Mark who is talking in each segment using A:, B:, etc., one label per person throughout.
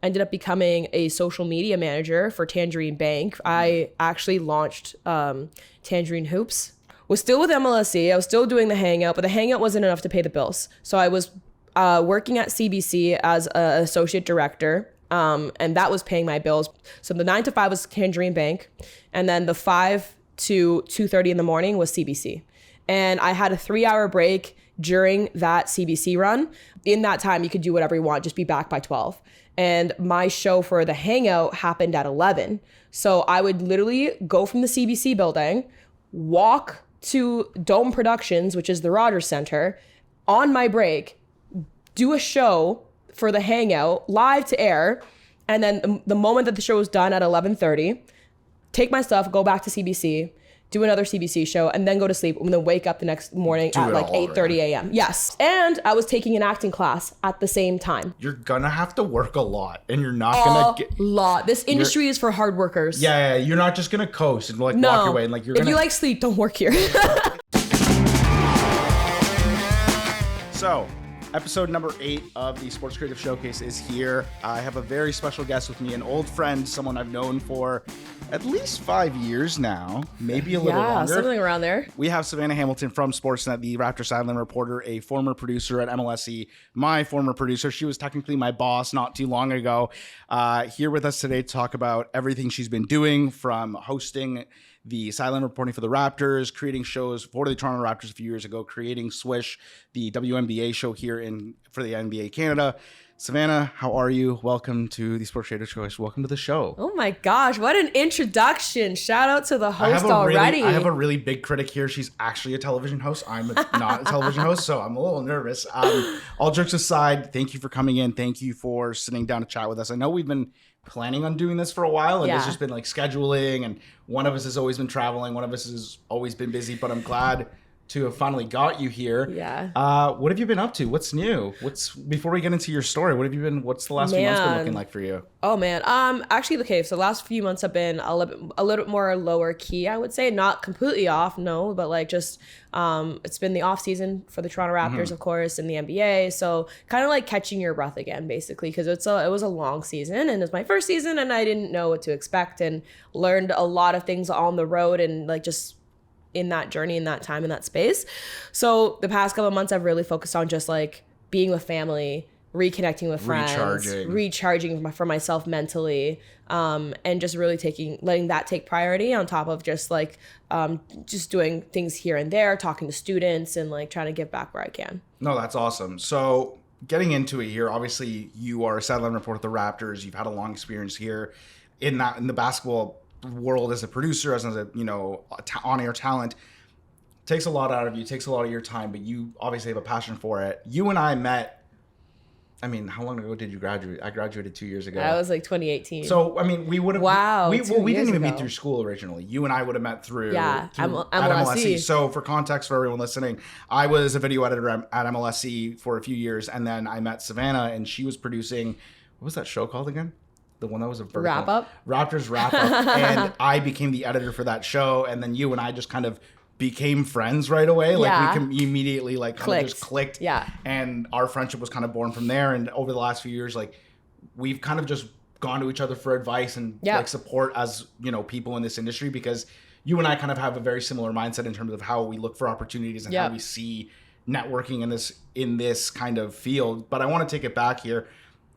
A: ended up becoming a social media manager for Tangerine Bank. I actually launched Tangerine Hoops. Was still with MLSE. I was still doing the hangout, but the hangout wasn't enough to pay the bills. So I was working at CBC as an associate director, and that was paying my bills. So the 9 to 5 was Tangerine Bank, and then the 5 to 2:30 in the morning was CBC. And I had a 3-hour break during that CBC run. In that time, you could do whatever you want, just be back by 12. And my show for the hangout happened at 11. So I would literally go from the CBC building, walk to Dome Productions, which is the Rogers Center, on my break, do a show for the hangout, live to air. And then the moment that the show was done at 11:30, take my stuff, go back to CBC, do another CBC show, and then go to sleep, and then wake up the next morning at like 8:30 a.m. Yes. And I was taking an acting class at the same time.
B: You're gonna have to work a lot, and you're not gonna get
A: a lot. This industry is for hard workers.
B: Yeah, you're not just gonna coast and like walk your way. And like
A: if you like sleep, don't work here.
B: So, episode number 8 of the Sports Creative Showcase is here. I have a very special guest with me, an old friend, someone I've known for at least 5 years now, maybe a little longer.
A: Yeah, something around there.
B: We have Savanna Hamilton from Sportsnet, the Raptors Sideline Reporter, a former producer at MLSE, my former producer. She was technically my boss not too long ago. Here with us today to talk about everything she's been doing, from hosting the Sideline Reporting for the Raptors, creating shows for the Toronto Raptors a few years ago, creating Swish, the WNBA show here for the NBA Canada. Savanna, how are you? Welcome to the Sports Creative Showcase. Welcome to the show.
A: Oh my gosh, what an introduction. Shout out to the host already.
B: I have a really big critic here. She's actually a television host. I'm not a television host, so I'm a little nervous. All jokes aside, thank you for coming in. Thank you for sitting down to chat with us. I know we've been planning on doing this for a while, and it's just been like scheduling, and one of us has always been traveling, one of us has always been busy, but I'm glad to have finally got you here.
A: Yeah.
B: What have you been up to? What's new? Before we get into your story, what's the last few months been looking like for you?
A: Oh man. Actually, okay, so the last few months have been a little bit more lower key, I would say. Not completely off, no, but like just it's been the off season for the Toronto Raptors, of course, in the NBA. So kind of like catching your breath again, basically, because it was a long season, and it's my first season, and I didn't know what to expect, and learned a lot of things on the road, and like just in that journey, in that time, in that space. So the past couple of months I've really focused on just like being with family, reconnecting with friends, recharging for myself mentally, and just really letting that take priority on top of just like just doing things here and there, talking to students, and like trying to give back where I can. No,
B: that's awesome. So getting into it here, obviously you are a sideline reporter at the Raptors. You've had a long experience here in the basketball world as a producer, as a on-air talent. Takes a lot out of you, takes a lot of your time, but you obviously have a passion for it. You and I met, I mean, how long ago did you graduate? I graduated 2 years ago.
A: That was like 2018.
B: So, I mean, we would have...
A: Wow,
B: we didn't even meet through school originally. You and I would have met through MLSE. So, for context for everyone listening, I was a video editor at MLSE for a few years, and then I met Savanna, and she was producing... What was that show called again? The one that was a vertical.
A: Wrap Up?
B: Raptors Wrap Up. And I became the editor for that show, and then you and I just kind of became friends right away. Like we immediately like kind of just clicked.
A: Yeah.
B: And our friendship was kind of born from there. And over the last few years, like we've kind of just gone to each other for advice and like support as, people in this industry, because you and I kind of have a very similar mindset in terms of how we look for opportunities and how we see networking in this kind of field. But I want to take it back here.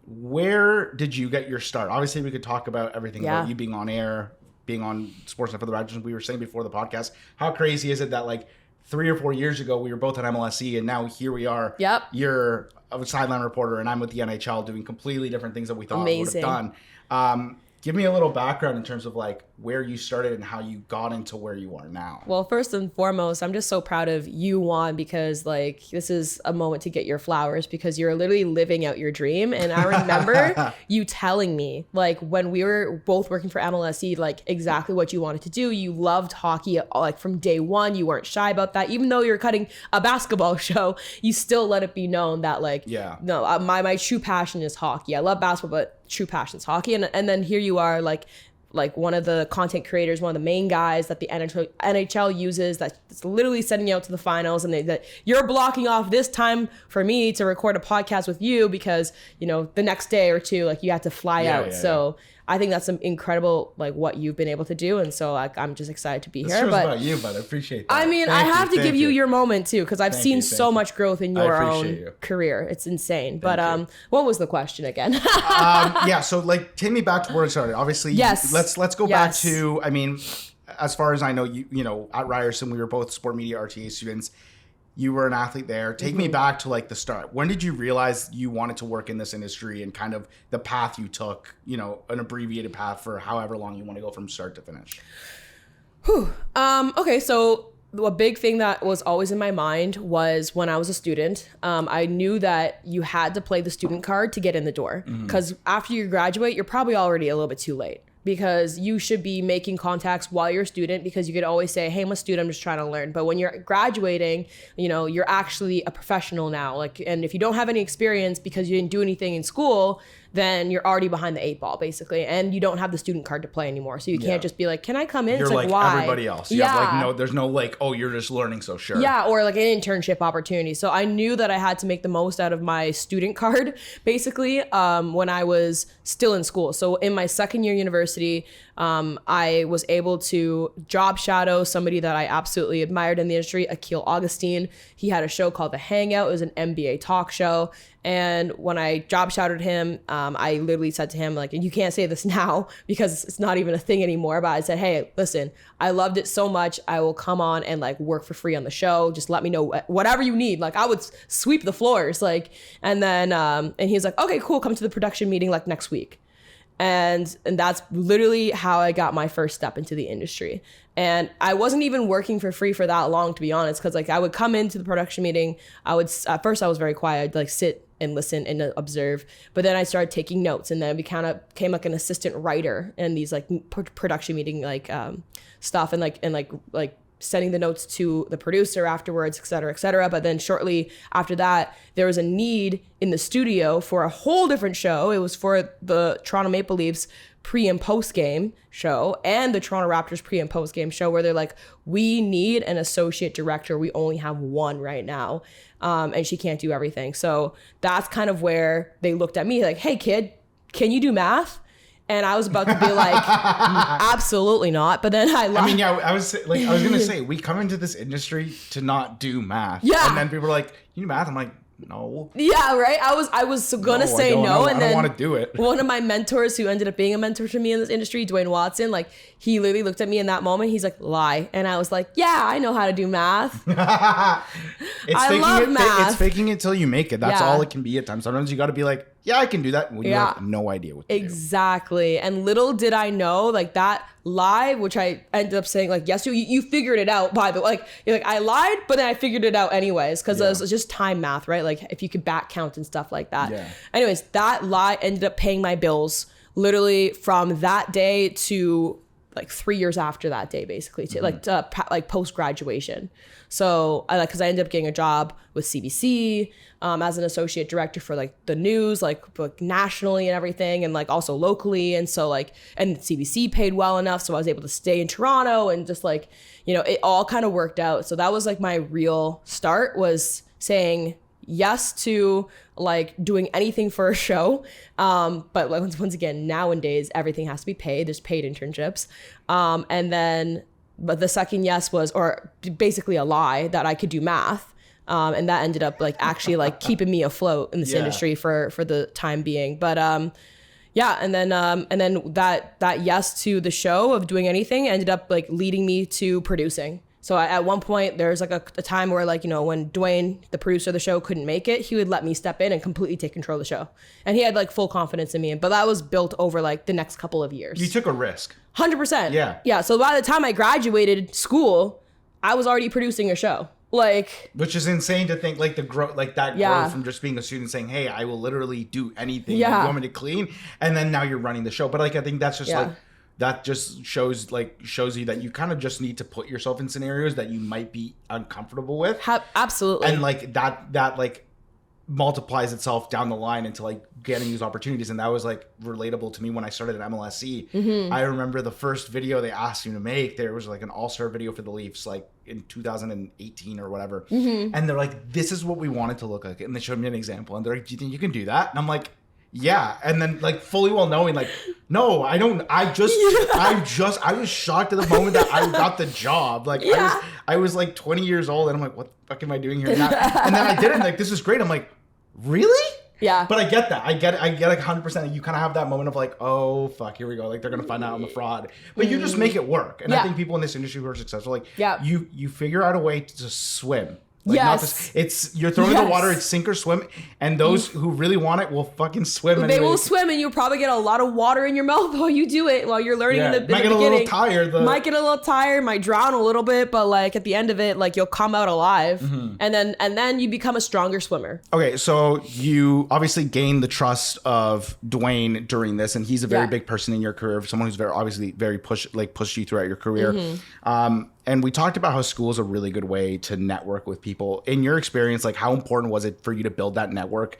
B: Where did you get your start? Obviously, we could talk about everything about you being on air, being on Sportsnet for the Raptors. We were saying before the podcast, how crazy is it that like 3 or 4 years ago, we were both at MLSE, and now here we are.
A: Yep.
B: You're a sideline reporter, and I'm with the NHL doing completely different things that we thought we would have done. Give me a little background in terms of like where you started and how you got into where you are now.
A: Well, first and foremost, I'm just so proud of you, Juan, because like this is a moment to get your flowers, because you're literally living out your dream. And I remember you telling me like when we were both working for MLSE, like exactly what you wanted to do. You loved hockey like from day one. You weren't shy about that. Even though you're cutting a basketball show, you still let it be known that like, my true passion is hockey. I love basketball, but true passion is hockey. And then here you are like like one of the content creators, one of the main guys that the NHL uses, that's literally sending you out to the finals, and that you're blocking off this time for me to record a podcast with you because, you know, the next day or two, like you have to fly out. So I think that's some incredible, like what you've been able to do. And so like, I'm just excited to be here.
B: But about you, but I appreciate that.
A: I mean, I have to give you your moment too, because I've seen so much growth in your own career. It's insane. But what was the question again?
B: So like take me back to where it started. Obviously, let's go back to, I mean, as far as I know, you know, at Ryerson, we were both sport media RTA students. You were an athlete there. Take me back to like the start. When did you realize you wanted to work in this industry and kind of the path you took, you know, an abbreviated path for however long you want to go from start to finish?
A: Okay, so a big thing that was always in my mind was when I was a student, I knew that you had to play the student card to get in the door. Because after you graduate, you're probably already a little bit too late. Because you should be making contacts while you're a student, because you could always say, hey, I'm a student, I'm just trying to learn. But when you're graduating, you know, you're actually a professional now. Like, and if you don't have any experience because you didn't do anything in school, then you're already behind the 8 ball, basically. And you don't have the student card to play anymore. So you can't just be like, can I come in?
B: You're
A: it's
B: like
A: why?
B: Everybody else. You have like, no, there's no like, oh, you're just learning, so sure.
A: Yeah, or like an internship opportunity. So I knew that I had to make the most out of my student card, basically, when I was still in school. So in my second year university, I was able to job shadow somebody that I absolutely admired in the industry, Akil Augustine. He had a show called The Hangout. It was an NBA talk show. And when I job shadowed him, I literally said to him, like, and you can't say this now because it's not even a thing anymore, but I said, hey, listen, I loved it so much. I will come on and like work for free on the show. Just let me know whatever you need. Like I would sweep the floors. Like, and then, and he's like, okay, cool. Come to the production meeting like next week. And that's literally how I got my first step into the industry. And I wasn't even working for free for that long, to be honest, because like I would come into the production meeting. At first I was very quiet. I'd like sit and listen and observe. But then I started taking notes, and then I became like an assistant writer in these like production meeting like stuff, and like sending the notes to the producer afterwards, et cetera, et cetera. But then shortly after that, there was a need in the studio for a whole different show. It was for the Toronto Maple Leafs pre and post game show and the Toronto Raptors pre and post game show, where they're like, we need an associate director. We only have one right now. And she can't do everything. So that's kind of where they looked at me like, hey kid, can you do math? And I was about to be like, absolutely not. But then I
B: was going to say, we come into this industry to not do math. Yeah. And then people were like, you do math? I'm like, no.
A: Yeah, right. I was gonna say no, and then
B: I don't want to do it.
A: One of my mentors, who ended up being a mentor to me in this industry, Dwayne Watson, like he literally looked at me in that moment. He's like, lie, and I was like, yeah, I know how to do math. I love math.
B: It's faking it till you make it. That's all it can be at times. Sometimes you got to be like, yeah, I can do that, when you have no idea what to do.
A: Exactly. And little did I know, like that lie, which I ended up saying like, yes, you figured it out, by the way. Like, you're like, I lied, but then I figured it out anyways, because it was just time math, right? Like if you could back count and stuff like that. Yeah. Anyways, that lie ended up paying my bills literally from that day to like 3 years after that day, basically, to like post graduation. So because I ended up getting a job with CBC as an associate director for like the news, like nationally and everything, and like also locally. And so like, and CBC paid well enough, so I was able to stay in Toronto, and just like, you know, it all kind of worked out. So that was like my real start, was saying yes to like doing anything for a show. But like, once again, nowadays, everything has to be paid. There's paid internships. But the second yes was, or basically a lie, that I could do math. And that ended up like actually like keeping me afloat in this industry for the time being. But and then that yes to the show of doing anything ended up like leading me to producing. So at one point, there's like a time where, like, you know, when Dwayne, the producer of the show, couldn't make it, he would let me step in and completely take control of the show. And he had like full confidence in me. But that was built over like the next couple of years.
B: You took a risk.
A: 100%.
B: Yeah.
A: Yeah. So by the time I graduated school, I was already producing a show. Like,
B: which is insane to think, like the growth, like that growth from just being a student saying, hey, I will literally do anything you want me to clean. And then now you're running the show. But like, I think that's just like, that just shows you that you kind of just need to put yourself in scenarios that you might be uncomfortable with.
A: Absolutely.
B: And like that like multiplies itself down the line into like getting these opportunities. And that was like relatable to me when I started at MLSC. I remember the first video they asked me to make, there was like an all-star video for the Leafs, like in 2018 or whatever. And they're like, this is what we want it to look like. And they showed me an example and they're like, do you think you can do that? And I'm like, yeah. And then like fully well knowing like, no, I don't, I was shocked at the moment that I got the job. Like I was like 20 years old and I'm like, what the fuck am I doing here? And then I did it and like, this is great. I'm like, really?
A: Yeah.
B: But I get that. I get like 100%. You kind of have that moment of like, oh, fuck, here we go. Like, they're going to find out I'm a fraud. But you just make it work. And I think people in this industry who are successful, like, you figure out a way to swim. Like, you're thrown in the water, it's sink or swim, and those who really want it will fucking swim.
A: They will swim, and you'll probably get a lot of water in your mouth while you do it, while you're learning in the beginning.
B: Might get a little tired.
A: Might get a little tired, might drown a little bit, but like at the end of it, like you'll come out alive, and then you become a stronger swimmer.
B: Okay, so you obviously gained the trust of Dwayne during this, and he's a very big person in your career, someone who's very pushed you throughout your career. And we talked about how school is a really good way to network with people. In your experience, like how important was it for you to build that network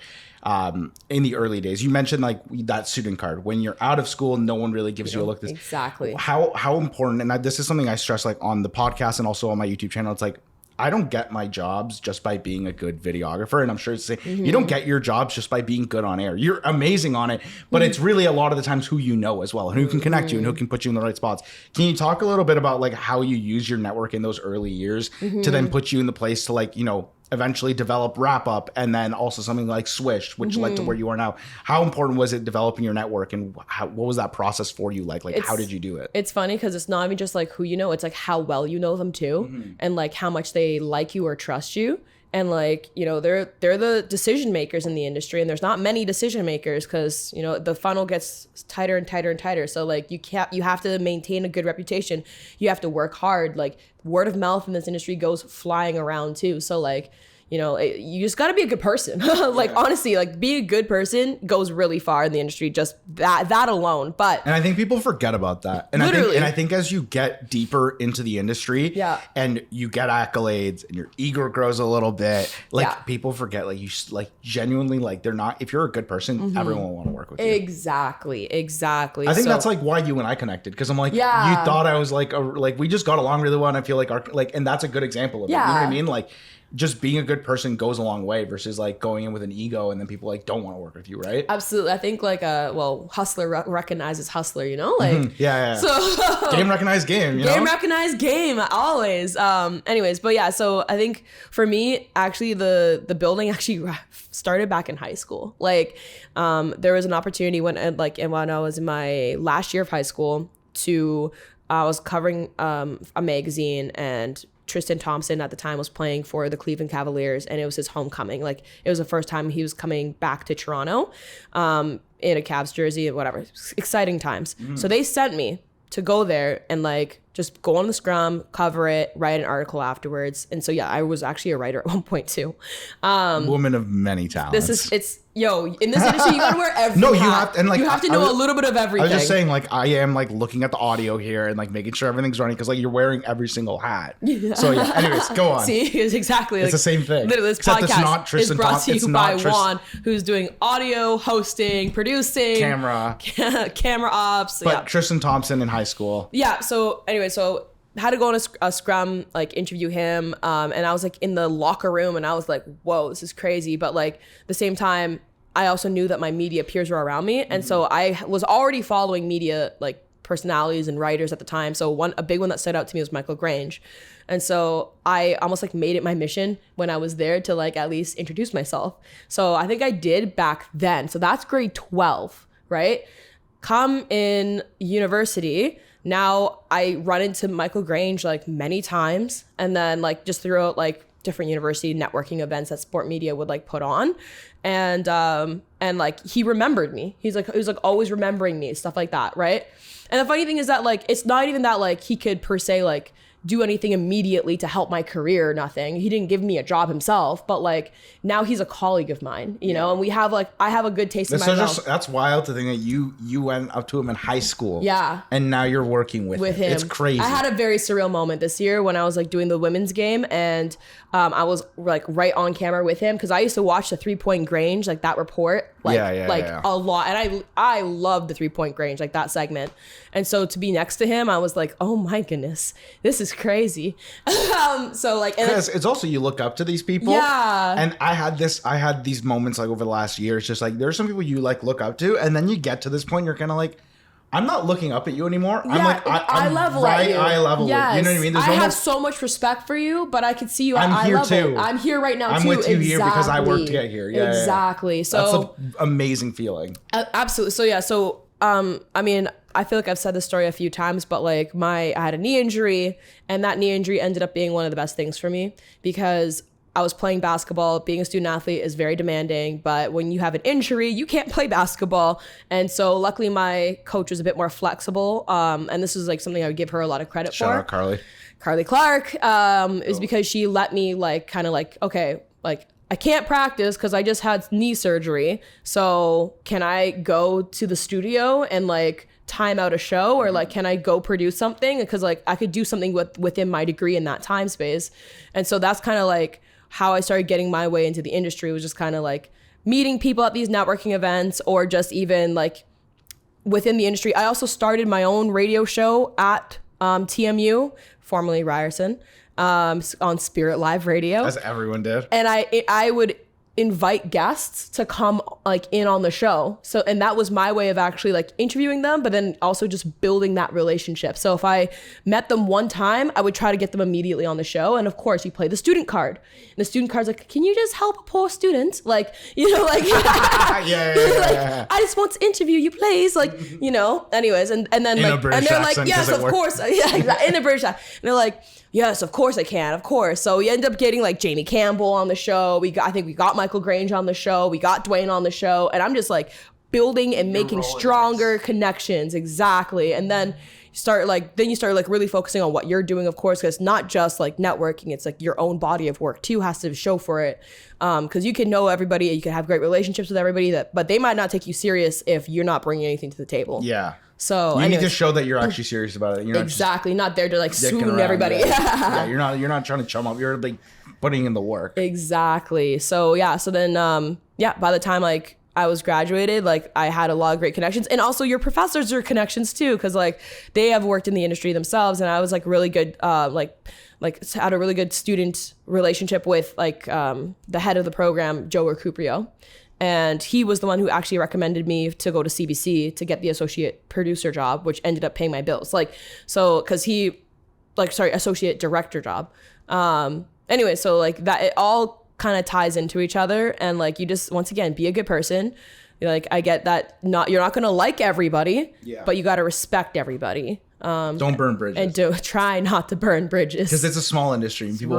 B: in the early days? You mentioned like that student card. When you're out of school, no one really gives you a look.
A: Exactly.
B: How important, and this is something I stress like on the podcast and also on my YouTube channel. It's like, I don't get my jobs just by being a good videographer. And I'm sure it's you don't get your jobs just by being good on air. You're amazing on it, but it's really a lot of the times who you know as well and who can connect you and who can put you in the right spots. Can you talk a little bit about like how you use your network in those early years to then put you in the place to like, you know, eventually develop Wrap Up and then also something like Swish, which led to where you are now? How important was it developing your network and what was that process for you like how did you do it?
A: It's funny because it's not even just like who you know, it's like how well you know them too, and like how much they like you or trust you. And like, you know, they're the decision makers in the industry, and there's not many decision makers because, you know, the funnel gets tighter and tighter and tighter. So like you have to maintain a good reputation. You have to work hard. Like word of mouth in this industry goes flying around too. So like, you know, you just got to be a good person. Like honestly, like being a good person goes really far in the industry, just that alone. And
B: I think people forget about that. And I think as you get deeper into the industry and you get accolades and your ego grows a little bit, like people forget, like you like genuinely, like they're not, if you're a good person, everyone will want to work with you.
A: Exactly.
B: I think that's like why you and I connected. Cause I'm like, you thought I was like, we just got along really well. And I feel like and that's a good example of it. You know what I mean? Like, just being a good person goes a long way versus like going in with an ego and then people like don't want to work with you, right?
A: Absolutely. I think like hustler recognizes hustler, you know, like
B: So game recognized game, you know?
A: Recognized game always. Anyways, but yeah, so I think for me actually the building actually started back in high school. Like there was an opportunity when I was in my last year of high school I was covering a magazine, and Tristan Thompson at the time was playing for the Cleveland Cavaliers, and it was his homecoming. Like it was the first time he was coming back to Toronto in a Cavs jersey and whatever. Exciting times. So they sent me to go there and like just go on the scrum, cover it, write an article afterwards. And so I was actually a writer at one point too.
B: Woman of many talents.
A: In this industry you gotta wear every hat. You have to know a little bit of everything.
B: I was just saying, like, I am like looking at the audio here and like making sure everything's running because like you're wearing every single hat. So anyways, go on.
A: See, it's exactly
B: it's the same thing.
A: Literally, this podcast is brought to you by Juan, who's doing audio, hosting, producing, camera ops.
B: But Tristan Thompson in high school.
A: Yeah. So anyway, so had to go on a scrum, like interview him. And I was like in the locker room and I was like, whoa, this is crazy. But like at the same time, I also knew that my media peers were around me. And so I was already following media, like personalities and writers at the time. So a big one that stood out to me was Michael Grange. And so I almost like made it my mission when I was there to like at least introduce myself. So I think I did back then. So that's grade 12, right? Come in university, now I run into Michael Grange like many times, and then like just throughout like different university networking events that Sport Media would like put on, and like he remembered me. He was like always remembering me, stuff like that, right? And the funny thing is that like it's not even that like he could per se like do anything immediately to help my career or nothing. He didn't give me a job himself, but like now he's a colleague of mine, you know, and we have like, I have a good taste in my mouth.
B: That's wild to think that you went up to him in high school.
A: Yeah.
B: And now you're working with him. It's crazy.
A: I had a very surreal moment this year when I was like doing the women's game, and I was like right on camera with him because I used to watch the 3-point Grange, like that report, like a lot. And I love the 3-point Grange, like that segment. And so to be next to him, I was like, oh my goodness, this is crazy. So like, and
B: it's also, you look up to these people.
A: Yeah.
B: And I had these moments like over the last year. It's just like, there's some people you like look up to, and then you get to this point, you're kind of like, I'm not looking up at you anymore.
A: Yeah,
B: I'm like,
A: I level at you.
B: I level with you. You know what I mean?
A: I have so much respect for you, but I could see you at eye
B: here
A: level.
B: too.
A: I'm here right now too.
B: I'm with you here because I worked to get here. Yeah,
A: exactly.
B: Yeah.
A: So
B: that's an amazing feeling.
A: Absolutely. So yeah. So I mean, I feel like I've said this story a few times, but like I had a knee injury, and that knee injury ended up being one of the best things for me because I was playing basketball. Being a student athlete is very demanding, but when you have an injury, you can't play basketball. And so luckily my coach was a bit more flexible. And this is like something I would give her a lot of credit for.
B: Shout out
A: Carly Clark, is because she let me like, kind of like, okay, like I can't practice because I just had knee surgery. So can I go to the studio and like time out a show, or like can I go produce something? Because like I could do something within my degree in that time space. And so that's kind of like how I started getting my way into the industry, was just kind of like meeting people at these networking events, or just even like within the industry. I also started my own radio show at TMU, formerly Ryerson, on Spirit Live Radio.
B: As everyone did.
A: And I would invite guests to come like in on the show. So, and that was my way of actually like interviewing them, but then also just building that relationship. So if I met them one time, I would try to get them immediately on the show. And of course you play the student card, and the student card's like, can you just help a poor student? Like, you know, like,
B: yeah.
A: I just want to interview you, please. Like, you know, anyways. And then
B: in
A: like, and they're like, yes, of course. Yeah, exactly. In a British accent. And they're like, yes, of course I can. Of course. So we end up getting like Jamie Campbell on the show. I think we got Michael Grange on the show. We got Dwayne on the show. And I'm just like building and making stronger connections. Exactly. And then you start like really focusing on what you're doing, of course, because it's not just like networking. It's like your own body of work too has to show for it. Because you can know everybody, you can have great relationships with everybody, but they might not take you serious if you're not bringing anything to the table.
B: Yeah.
A: So
B: you need to show that you're actually serious about it. You're
A: not there to like swoon everybody.
B: Yeah, you're not trying to chum up. You're like putting in the work.
A: Exactly. So yeah. So then by the time like I was graduated, like I had a lot of great connections, and also your professors are connections too, because like they have worked in the industry themselves, and I was like really good like had a really good student relationship with like the head of the program, Joe Recuprio. And he was the one who actually recommended me to go to CBC to get the associate producer job, which ended up paying my bills. Like, so, cause associate director job. Anyway, so like that, it all kind of ties into each other. And like, you just, once again, be a good person. You're like, I get that you're not going to like everybody, but you got to respect everybody.
B: Don't burn bridges.
A: And try not to burn bridges.
B: Because it's a small industry. And people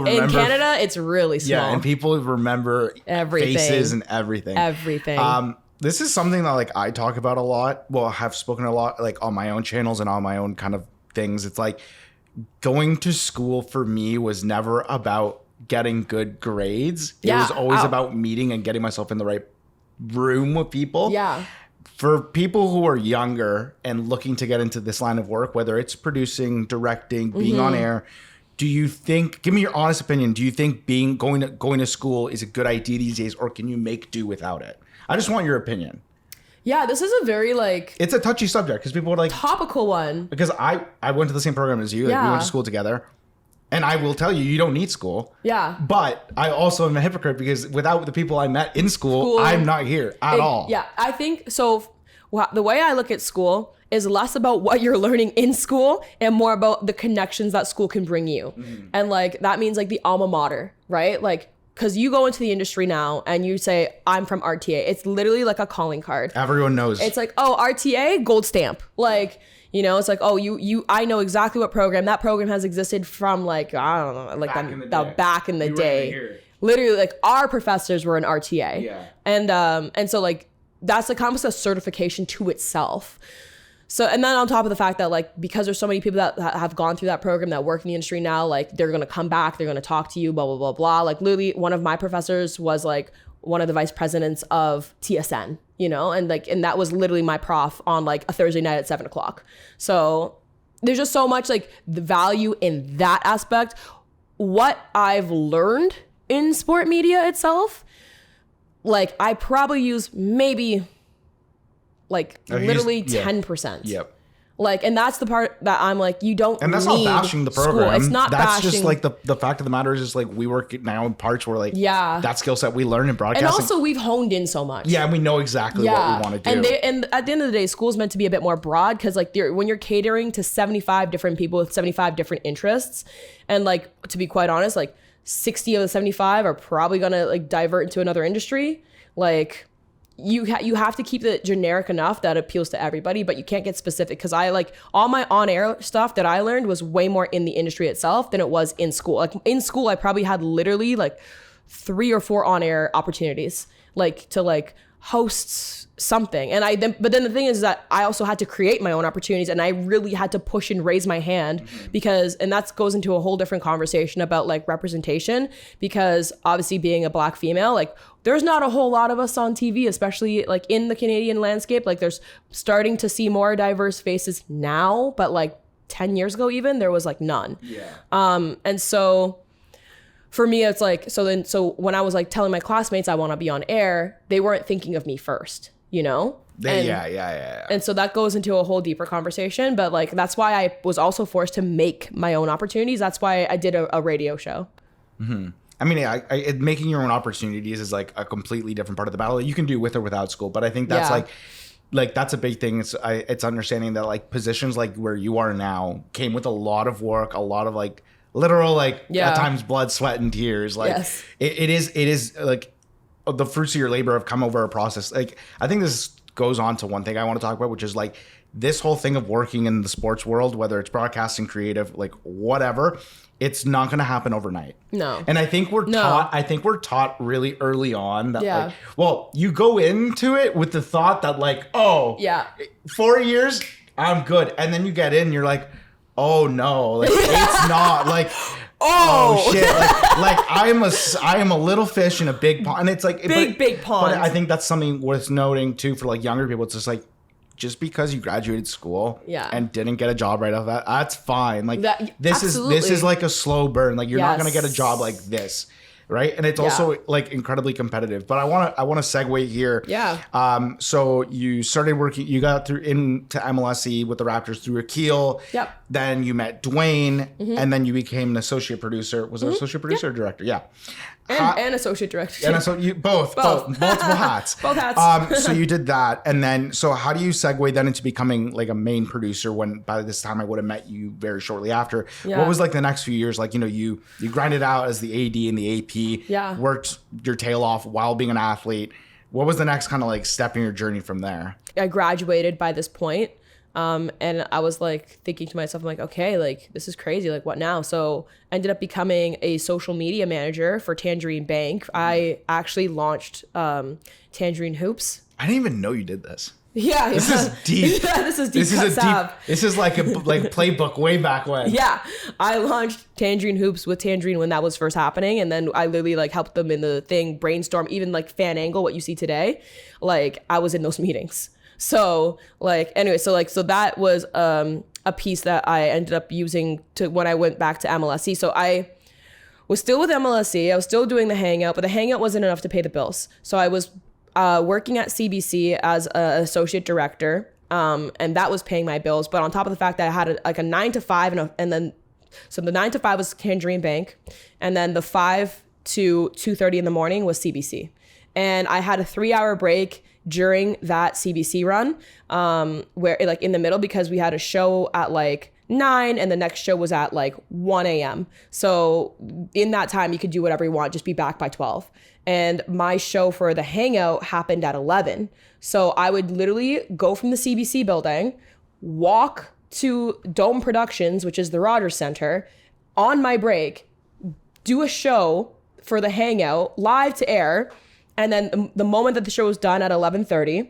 B: remember.
A: In Canada, it's really small.
B: Yeah, and people remember
A: everything.
B: Faces and everything.
A: Everything.
B: This is something that like I talk about a lot. Well, I have spoken a lot like on my own channels and on my own kind of things. It's like going to school for me was never about getting good grades. It was always about meeting and getting myself in the right room with people.
A: Yeah.
B: For people who are younger and looking to get into this line of work, whether it's producing, directing, being on air, do you think, give me your honest opinion, do you think going to school is a good idea these days, or can you make do without it? I just want your opinion.
A: Yeah, this is a very like...
B: It's a touchy subject because people are like...
A: Topical one.
B: Because I went to the same program as you. Like, we went to school together. And I will tell you, you don't need school. Yeah. But I also am a hypocrite because without the people I met in school I'm not here at all.
A: Yeah, I think so. The way I look at school is less about what you're learning in school and more about the connections that school can bring you. And like, that means like the alma mater, right? Like, because you go into the industry now and you say, I'm from RTA. It's literally like a calling card.
B: Everyone knows.
A: It's like, oh, RTA, gold stamp. Like, you know, it's like, oh, I know exactly what program. That program has existed from like, I don't know, like back in the day. Literally, like our professors were an RTA. Yeah. And so like, that's like almost a certification to itself. So, and then on top of the fact that like, because there's so many people that have gone through that program that work in the industry now, like they're going to come back, they're going to talk to you, blah, blah, blah, blah. Like literally one of my professors was like one of the vice presidents of TSN, you know, and like, and that was literally my prof on like a Thursday night at 7:00. So there's just so much like the value in that aspect. What I've learned in sport media itself, like I probably use maybe like literally 10%.
B: Yep.
A: Like, and that's the part that I'm like, you don't
B: And that's
A: need
B: not bashing the program.
A: school. It's not
B: that's
A: bashing.
B: just like the fact of the matter is just like we work now in parts where like that skill set we learn in broadcasting.
A: And also we've honed in so much.
B: Yeah, and we know exactly what we want to do.
A: And at the end of the day, school's meant to be a bit more broad because like when you're catering to 75 different people with 75 different interests, and like to be quite honest, like 60 of the 75 are probably gonna like divert into another industry. Like you have to keep it generic enough that appeals to everybody, but you can't get specific because I like all my on-air stuff that I learned was way more in the industry itself than it was in school. Like in school, I probably had literally like 3 or 4 on-air opportunities, like to like host something. And but then the thing is that I also had to create my own opportunities, and I really had to push and raise my hand because, and that goes into a whole different conversation about like representation, because obviously being a Black female, like there's not a whole lot of us on TV, especially like in the Canadian landscape. Like there's starting to see more diverse faces now, but like 10 years ago even there was like none. And so for me, it's like, so when I was like telling my classmates I want to be on air, they weren't thinking of me first, you know? And so that goes into a whole deeper conversation, but like, that's why I was also forced to make my own opportunities. That's why I did a radio show.
B: Mm-hmm. I mean, making your own opportunities is like a completely different part of the battle. You can do with or without school, but I think that's like that's a big thing. It's understanding that like positions like where you are now came with a lot of work, a lot of like literal like at times blood, sweat, and tears. Like it is like the fruits of your labor have come over a process. Like I think this goes on to one thing I want to talk about, which is like this whole thing of working in the sports world, whether it's broadcasting, creative, like whatever. It's not going to happen overnight. No. And I think we're taught really early on that like, well, you go into it with the thought that like, 4 years, I'm good. And then you get in, you're like, oh no, like it's not like, oh shit. Like I am a little fish in a big pond. And it's like big pond. But I think that's something worth noting too for like younger people. It's just like, just because you graduated school and didn't get a job right off that, that's fine. Like this is like a slow burn. Like you're not gonna get a job like this, right? And it's also like incredibly competitive. But I want to segue here. So you started working. You got through into MLSE with the Raptors through Akil. Yep. Then you met Dwayne, and then you became an associate producer. Was it associate producer or director? Yeah.
A: And associate director.
B: And so you both multiple hats.
A: Both hats.
B: So you did that, and then so how do you segue then into becoming like a main producer? When by this time I would have met you very shortly after. What was like the next few years? Like you grinded out as the AD and the AP. Yeah. Worked your tail off while being an athlete. What was the next kind of like step in your journey from there?
A: I graduated by this point. And I was like thinking to myself, I'm like, okay, like this is crazy. Like what now? So I ended up becoming a social media manager for Tangerine Bank. I actually launched Tangerine Hoops.
B: I didn't even know you did this.
A: Yeah,
B: this is deep.
A: This is deep.
B: This is like a playbook way back when.
A: Yeah, I launched Tangerine Hoops with Tangerine when that was first happening, and then I literally like helped them in the thing, brainstorm, even like Fan Angle, what you see today. Like I was in those meetings. So like, anyway, so that was a piece that I ended up using to when I went back to MLSE. So I was still with MLSE. I was still doing the Hangout, but the Hangout wasn't enough to pay the bills. So I was working at CBC as an associate director, and that was paying my bills. But on top of the fact that I had a 9 to 5 and then so the 9 to 5 was Tangerine Bank, and then the 5 to 2:30 in the morning was CBC. And I had a 3-hour break during that CBC run, where like in the middle, because we had a show at like 9 and the next show was at like 1 a.m. So in that time you could do whatever you want, just be back by 12. And my show for the Hangout happened at 11. So I would literally go from the CBC building, walk to Dome Productions, which is the Rogers Center, on my break, do a show for the Hangout live to air. And then the moment that the show was done at 11:30,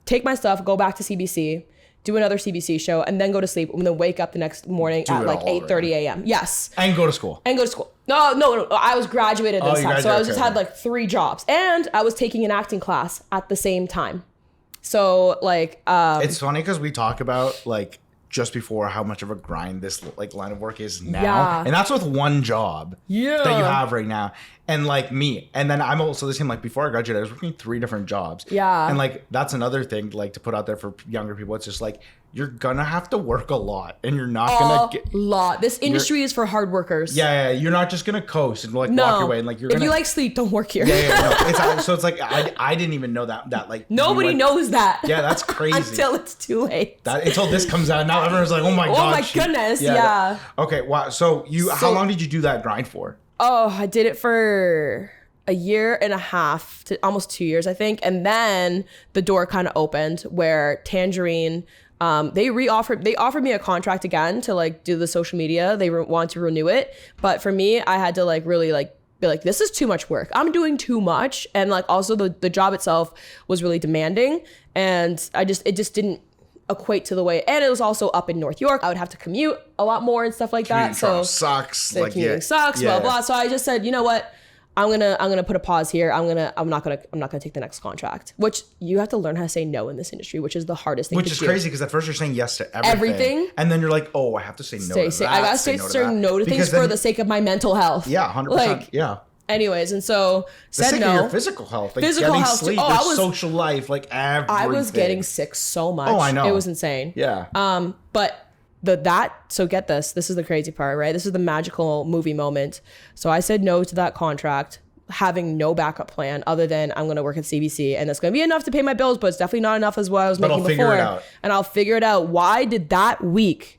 A: take my stuff, go back to CBC, do another CBC show, and then go to sleep, and then wake up the next morning at like 8:30 a.m. Yes.
B: And go to school.
A: No. I was graduated this time. So I
B: just
A: had like 3 jobs. And I was taking an acting class at the same time. So like...
B: it's funny because we talk about like just before how much of a grind this like line of work is now. Yeah. And that's with one job that you have right now. And like me. And then I'm also the same, like before I graduated, I was working 3 different jobs. Yeah. And like, that's another thing like to put out there for younger people. It's just like, you're gonna have to work a lot and you're not gonna get
A: a lot. This industry is for hard workers.
B: Yeah. You're not just gonna coast and like walk your way and like you're
A: if you like sleep, don't work here.
B: So it's like I didn't even know that like
A: nobody knows that.
B: Yeah, that's crazy.
A: Until it's too late.
B: Until this comes out. Now everyone's like, oh my god.
A: Oh my goodness. Yeah.
B: Okay, wow. So how long did you do that grind for?
A: Oh, I did it for a year and a half to almost 2 years, I think. And then the door kind of opened where Tangerine, they offered me a contract again to like do the social media. They want to renew it. But for me, I had to like really like be like, this is too much work. I'm doing too much. And like also the job itself was really demanding. And it just didn't equate to the way, and it was also up in North York. I would have to commute a lot more and stuff like that. So
B: sucks.
A: The commuting sucks, blah blah. So I just said, you know what? I'm gonna put a pause here. I'm not gonna take the next contract. Which you have to learn how to say no in this industry, which is the hardest thing.
B: Which is crazy because at first you're saying yes to everything, and then you're like, oh, I have to say no. I
A: gotta say no to things for the sake of my mental health.
B: Yeah, 100%. Yeah.
A: Anyways, and so said no.
B: Your physical health, like physical health, sleep, social life, like everything.
A: I was getting sick so much.
B: Oh, I know.
A: It was insane.
B: Yeah.
A: But so get this. This is the crazy part, right? This is the magical movie moment. So I said no to that contract, having no backup plan other than I'm going to work at CBC, and that's going to be enough to pay my bills, but it's definitely not enough as what I was making before. And I'll figure it out. Why did that week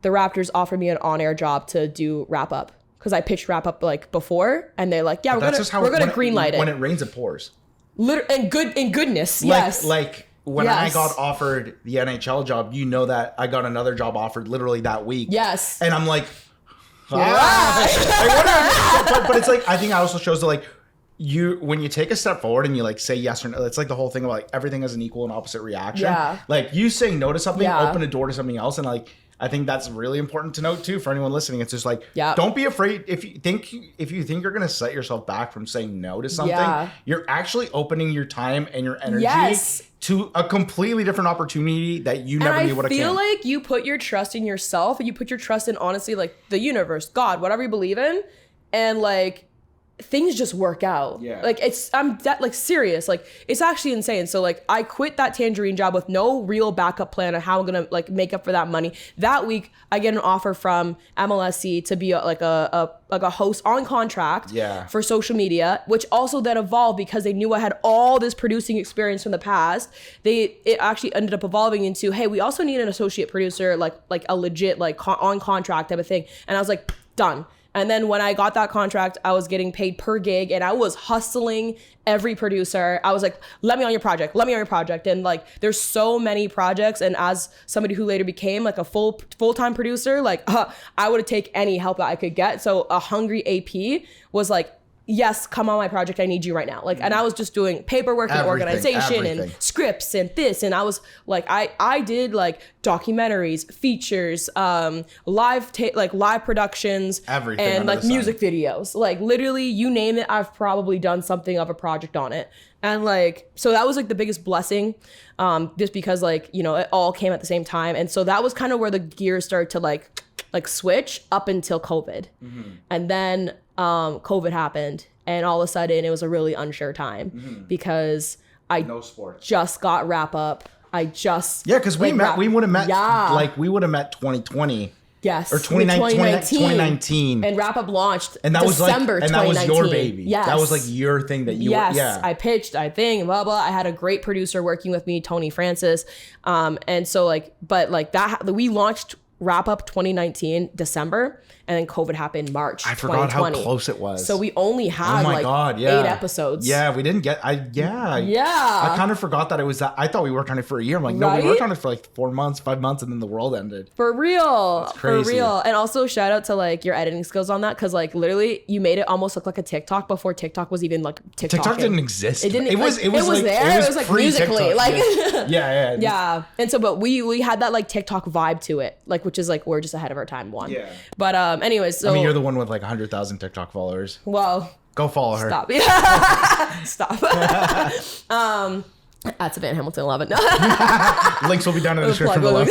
A: the Raptors offer me an on-air job to do wrap up? Because I pitched wrap up like before, and they're like, "Yeah, we're gonna greenlight it."
B: When it rains, it pours.
A: In goodness, yes.
B: Like when I got offered the NHL job, you know that I got another job offered literally that week.
A: Yes.
B: And I'm like, but it's like I think it also shows that like when you take a step forward and you like say yes or no, it's like the whole thing about like everything has an equal and opposite reaction. Yeah. Like you saying no to something, open a door to something else, and like. I think that's really important to note too for anyone listening. It's just like, don't be afraid. If you think you're going to set yourself back from saying no to something, you're actually opening your time and your energy to a completely different opportunity that you never knew what it came.
A: I feel like you put your trust in yourself, and you put your trust in honestly like the universe, God, whatever you believe in, and like things just work out. Yeah. Like I'm like serious. Like it's actually insane. So like I quit that Tangerine job with no real backup plan on how I'm gonna like make up for that money. That week I get an offer from MLSC to be like a host on contract for social media, which also then evolved because they knew I had all this producing experience from the past. It actually ended up evolving into, hey, we also need an associate producer, like a legit like on contract type of thing. And I was like, done. And then when I got that contract, I was getting paid per gig, and I was hustling every producer. I was like, let me on your project. And like, there's so many projects. And as somebody who later became like a full-time producer, like I would take any help that I could get. So a hungry AP was like, yes, come on my project. I need you right now. Like, and I was just doing paperwork and organization and scripts and this. And I was like, I did like documentaries, features, live productions, everything, and like music videos, like literally you name it. I've probably done something of a project on it. And like, so that was like the biggest blessing, just because like, you know, it all came at the same time. And so that was kind of where the gears started to like switch up until COVID. And then COVID happened, and all of a sudden it was a really unsure time because no sports. Just got wrap up. Because
B: we would have met like we would have met 2020.
A: Yes.
B: Or 2019.
A: And wrap up launched
B: and that
A: December
B: was like, and that was your baby.
A: Yes.
B: That was like your thing that you
A: I pitched, I think, blah, blah. I had a great producer working with me, Tony Francis. And so like, but like that, we launched wrap up 2019 December, and then COVID happened March.
B: I forgot
A: 2020.
B: how close it was.
A: So we only had 8 episodes.
B: Yeah, we didn't get. I kind of forgot that it was that. I thought we worked on it for a year. I'm like, no, we worked on it for like 4 months, 5 months, and then the world ended.
A: For real.
B: That's crazy.
A: For real. And also shout out to like your editing skills on that, because like literally you made it almost look like a TikTok before TikTok was even like TikTok.
B: TikTok didn't exist.
A: It didn't.
B: It was there. It was like
A: Musically, like
B: yeah.
A: And so, but we had that like TikTok vibe to it, like, which is like we're just ahead of our time.
B: Yeah.
A: But anyways, so
B: I mean, you're the one with like 100,000 TikTok followers.
A: Well,
B: go follow her.
A: Stop. Stop. At Savanna Hamilton 11.
B: Links will be down in the description below.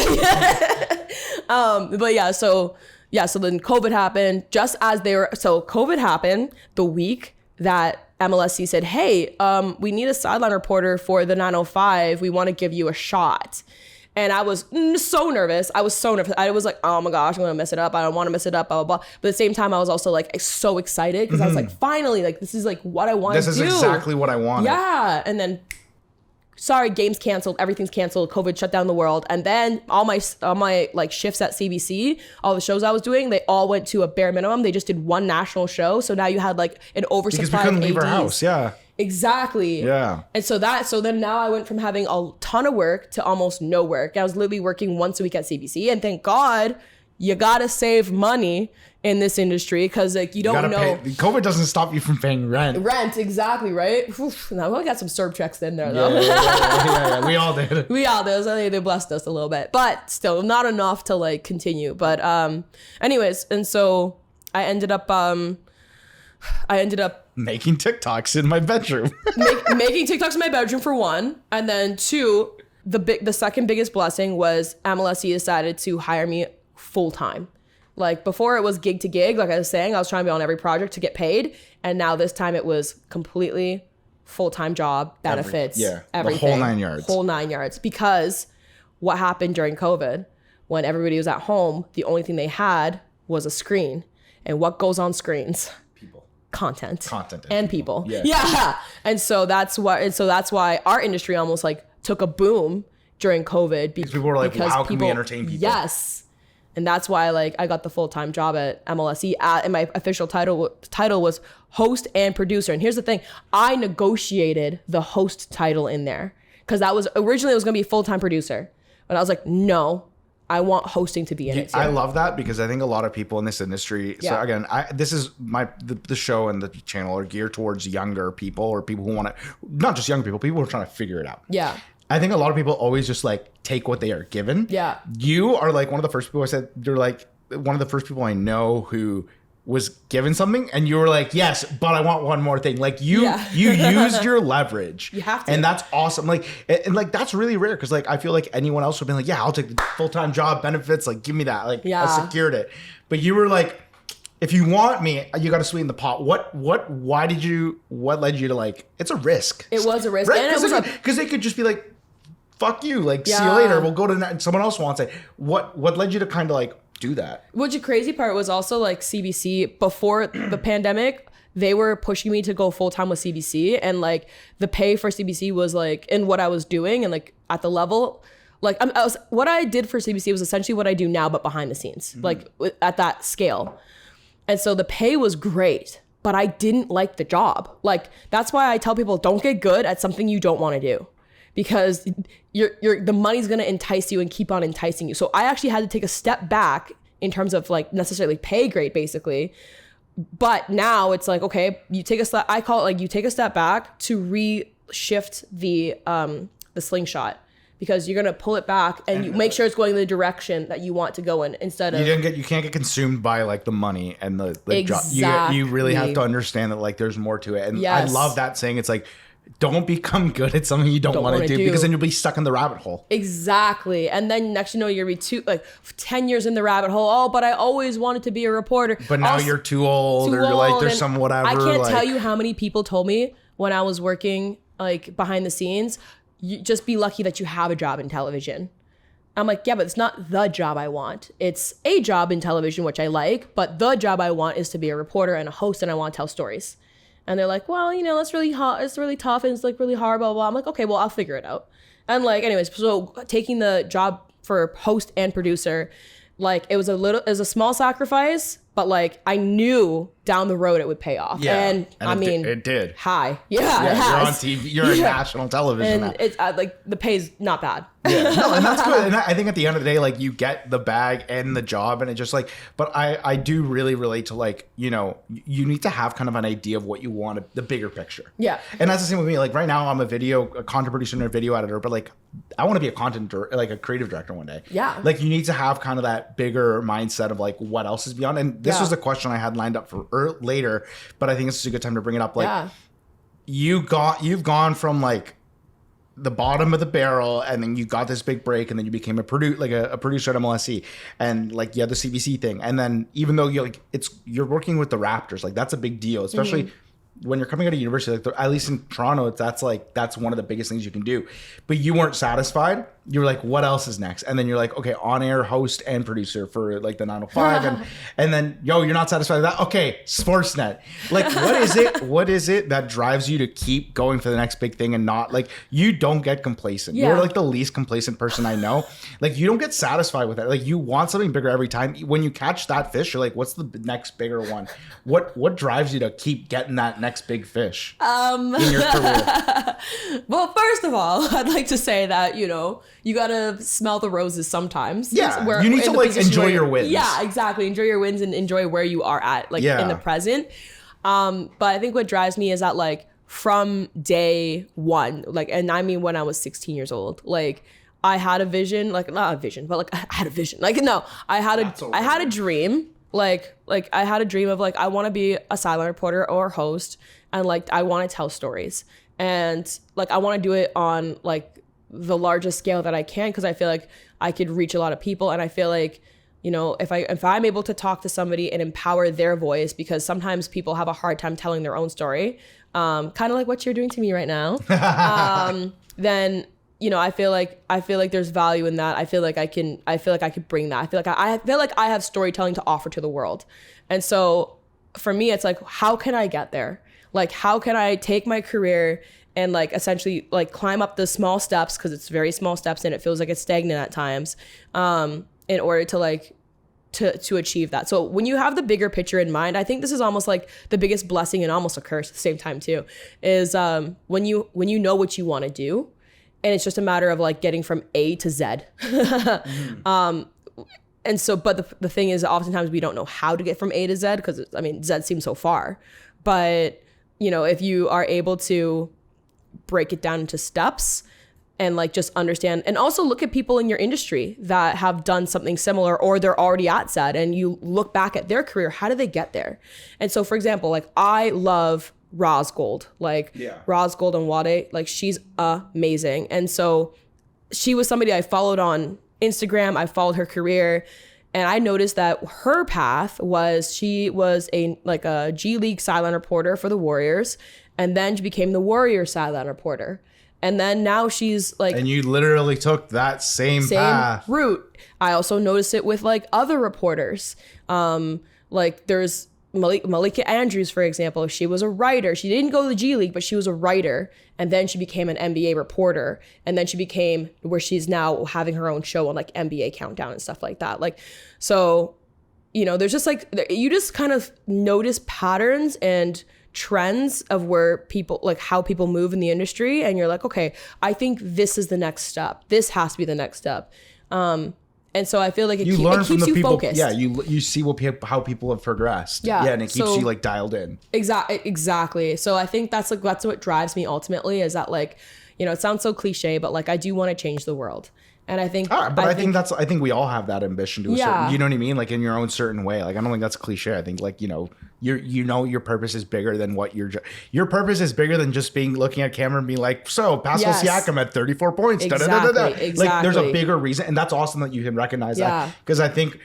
A: But so then COVID happened just as COVID happened the week that MLSC said, hey, we need a sideline reporter for the 905. We want to give you a shot. And I was so nervous. I was like, oh my gosh, I'm going to mess it up. I don't want to mess it up, blah, blah, blah. But at the same time, I was also like so excited because I was like, finally, like, this is like what I want to do.
B: This is exactly what I wanted.
A: Yeah. And then, sorry, games canceled. Everything's canceled. COVID shut down the world. And then all my like shifts at CBC, all the shows I was doing, they all went to a bare minimum. They just did one national show. So now you had like an oversupply
B: because we couldn't leave our house. Yeah.
A: Exactly.
B: Yeah.
A: And so then now I went from having a ton of work to almost no work. I was literally working once a week at CBC, and thank God you gotta save money in this industry because like you don't know.
B: COVID doesn't stop you from paying rent.
A: Rent, exactly, right? Oof, now we got some CERB checks in there though.
B: Yeah. We all did.
A: So they blessed us a little bit, but still not enough to like continue. But anyways, and so I ended up
B: making TikToks in my bedroom.
A: making TikToks in my bedroom for one, and then two, the second biggest blessing was MLSE decided to hire me full time. Like before, it was gig to gig. Like I was saying, I was trying to be on every project to get paid, and now this time it was completely full time job, benefits, everything,
B: the whole 9 yards.
A: Because what happened during COVID, when everybody was at home, the only thing they had was a screen, and what goes on screens? Content and people. Yeah. And so that's why our industry almost like took a boom during COVID because people were like, how can we entertain people? Yes. And that's why like I got the full-time job at MLSE and my official title was host and producer. And here's the thing, I negotiated the host title in there because that was originally it was gonna be full-time producer. But I was like, no, I want hosting to be in it too.
B: I love that because I think a lot of people in this industry. So again, this is the show and the channel are geared towards younger people or people who want to, not just young people who are trying to figure it out.
A: Yeah.
B: I think a lot of people always just like take what they are given.
A: Yeah.
B: You are like one of the first people I said, you're like one of the first people I know who was given something and you were like, yes, but I want one more thing. Like you used your leverage.
A: You have to.
B: And that's awesome. Like, and like, that's really rare. Cause like, I feel like anyone else would be like, yeah, I'll take the full-time job benefits. Like, give me that. Like I secured it. But you were like, if you want me, you got to sweeten the pot. What led you to like, it's a risk.
A: It was a risk.
B: Right? And it was because they could just be like, fuck you. Like, see you later. We'll go to someone else wants it. What led you to kind of like, do that?
A: Which the crazy part was also like CBC before the pandemic, they were pushing me to go full time with CBC, and like the pay for CBC was like in what I was doing and like at the level, like what I did for CBC was essentially what I do now but behind the scenes, like at that scale. And so the pay was great, but I didn't like the job. Like that's why I tell people don't get good at something you don't want to do. Because the money's gonna entice you and keep on enticing you. So I actually had to take a step back in terms of like necessarily pay grade, basically. But now it's like, okay, you take a step. I call it like you take a step back to reshift the slingshot, because you're gonna pull it back and you make sure it's going in the direction that you want to go in instead of
B: you can't get consumed by like the money and the
A: exactly.
B: job. You really have to understand that like there's more to it. And I love that saying. It's like, don't become good at something you don't want to do, because then you'll be stuck in the rabbit hole.
A: Exactly. And then next you know you're gonna be 10 years in the rabbit hole. Oh, but I always wanted to be a reporter.
B: But now you're too old, or you're like there's some whatever.
A: I can't tell you how many people told me when I was working like behind the scenes, you just be lucky that you have a job in television. I'm like, yeah, but it's not the job I want. It's a job in television, which I like, but the job I want is to be a reporter and a host, and I want to tell stories. And they're like, well, that's really hot. It's really tough and it's like really hard, blah, blah, blah. I'm like, okay, well, I'll figure it out. And like, anyways, so taking the job for host and producer, like it was a small sacrifice, but like I knew down the road it would pay off.
B: Yeah.
A: And I mean,
B: it did.
A: Hi. Yeah, it
B: You're
A: has.
B: on TV. You're on national television.
A: And it's like the pay's not bad.
B: Yeah, no, and that's good. And I think at the end of the day, like you get the bag and the job, and it just like. But I do really relate to like, you know, you need to have kind of an idea of what you want, the bigger picture.
A: Yeah.
B: And that's the same with me. Like right now, I'm a content producer and a video editor, but like I want to be a like a creative director one day.
A: Yeah.
B: Like you need to have kind of that bigger mindset of like what else is beyond. And this was a question I had lined up for later, but I think this is a good time to bring it up. Like you've gone from like the bottom of the barrel, and then you got this big break, and then you became a producer at MLSE, and like you had the CBC thing, and then even though you're working with the Raptors, like that's a big deal, especially when you're coming out of university. Like at least in Toronto, that's one of the biggest things you can do. But you weren't satisfied. You were like, what else is next? And then you're like, okay, on-air host and producer for like the 905, and then you're not satisfied with that. Okay, Sportsnet. Like, what is it that drives you to keep going for the next big thing and not like you don't get complacent? You're like the least complacent person I know. Like you don't get satisfied with that. Like you want something bigger every time. When you catch that fish, you're like, what's the next bigger one? What drives you to keep getting that next big fish in your career?
A: Well, first of all, I'd like to say that, you know, you gotta smell the roses sometimes.
B: Yeah, you need to like enjoy your wins.
A: Yeah, exactly. Enjoy your wins and enjoy where you are at, like in the present. But I think what drives me is that like from day one, like, and I mean when I was 16 years old, like I had a vision, like not a vision, but like I had a vision. Like no, I had a dream. Like I had a dream of like I want to be a sideline reporter or host, and like I want to tell stories, and like I want to do it on like the largest scale that I can, because I feel like I could reach a lot of people, and I feel like, you know, if I'm able to talk to somebody and empower their voice, because sometimes people have a hard time telling their own story, kind of like what you're doing to me right now, then, you know, I feel like there's value in that. I feel like I could bring that. I feel like I have storytelling to offer to the world. And so for me, it's like, how can I get there? Like, how can I take my career and like essentially like climb up the small steps, because it's very small steps and it feels like it's stagnant at times, in order to like to achieve that. So when you have the bigger picture in mind, I think this is almost like the biggest blessing and almost a curse at the same time too, is when you know what you want to do, and it's just a matter of like getting from A to Z. And so, but the thing is, oftentimes we don't know how to get from A to Z, because I mean, Z seems so far. But, you know, if you are able to break it down into steps and like just understand, and also look at people in your industry that have done something similar, or they're already at Z, and you look back at their career, how did they get there? And so, for example, like I love Rosgold, Rosgold and Wade, like she's amazing. And so she was somebody I followed on Instagram. I followed her career, and I noticed that her path was, she was a G League sideline reporter for the Warriors, and then she became the Warriors sideline reporter. And then now she's like...
B: And you literally took that same path.
A: route. I also noticed it with like other reporters. Like there's Malika Andrews, for example. She was a writer. She didn't go to the G League, but she was a writer. And then she became an NBA reporter. And then she became where she's now having her own show on like NBA Countdown and stuff like that. Like, so, you know, there's just like, you just kind of notice patterns and trends of where people, like how people move in the industry. And you're like, okay, I think this is the next step. This has to be the next step. And so I feel like it keeps you focused.
B: Yeah, you see how people have progressed.
A: Yeah,
B: and it keeps you like dialed in.
A: Exactly. So I think that's what drives me ultimately, is that like, you know, it sounds so cliche, but like I do want to change the world. And I think,
B: I think we all have that ambition to a certain, you know what I mean? Like in your own certain way. Like, I don't think that's a cliche. I think like, you know your purpose is bigger than what your purpose is bigger than just looking at camera and being like, so Pascal Siakam at 34 points.
A: Exactly.
B: Like there's a bigger reason. And that's awesome that you can recognize that. Because I think,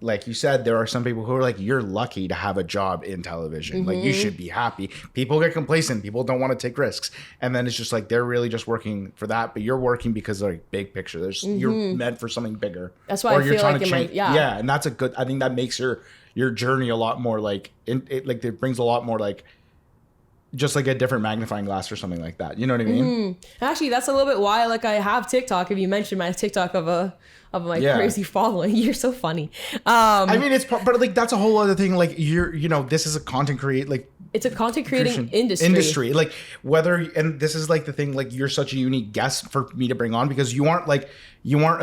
B: like you said, there are some people who are like, you're lucky to have a job in television. Like you should be happy. People get complacent. People don't want to take risks. And then it's just like, they're really just working for that, but you're working because of like big picture. You're meant for something bigger.
A: That's why I feel like it might,
B: yeah. And that's I think that makes your journey a lot more like, it brings a lot more like, just like a different magnifying glass or something like that. You know what I mean?
A: Actually, that's a little bit why like I have TikTok. If you mentioned my TikTok of of my crazy following. You're so funny.
B: I mean, but like that's a whole other thing. Like this is a content create like.
A: It's a content creating industry.
B: Like and this is like the thing, like you're such a unique guest for me to bring on because you aren't a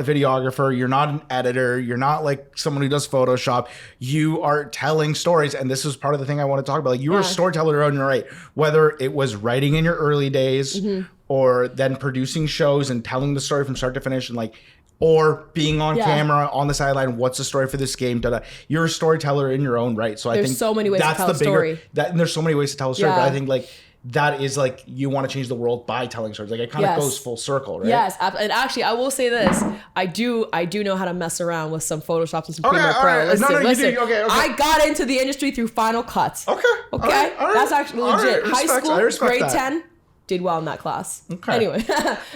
B: videographer, you're not an editor, you're not like someone who does Photoshop. You are telling stories, and this is part of the thing I want to talk about. Like you were a storyteller on your right, whether it was writing in your early days or then producing shows and telling the story from start to finish and like or being on camera on the sideline. What's the story for this game? You're a storyteller in your own right. So I think
A: there's so many ways to tell a story.
B: And there's so many ways to tell a story. But I think like that is like you want to change the world by telling stories. Like it kind of goes full circle, right?
A: Yes, and actually, I will say this: I do know how to mess around with some Photoshop and some Premiere Pro.
B: Right.
A: Listen. I got into the industry through Final Cut.
B: Okay.
A: All right. That's actually legit. High school, grade 10. Did well in that class.
B: Okay.
A: Anyway,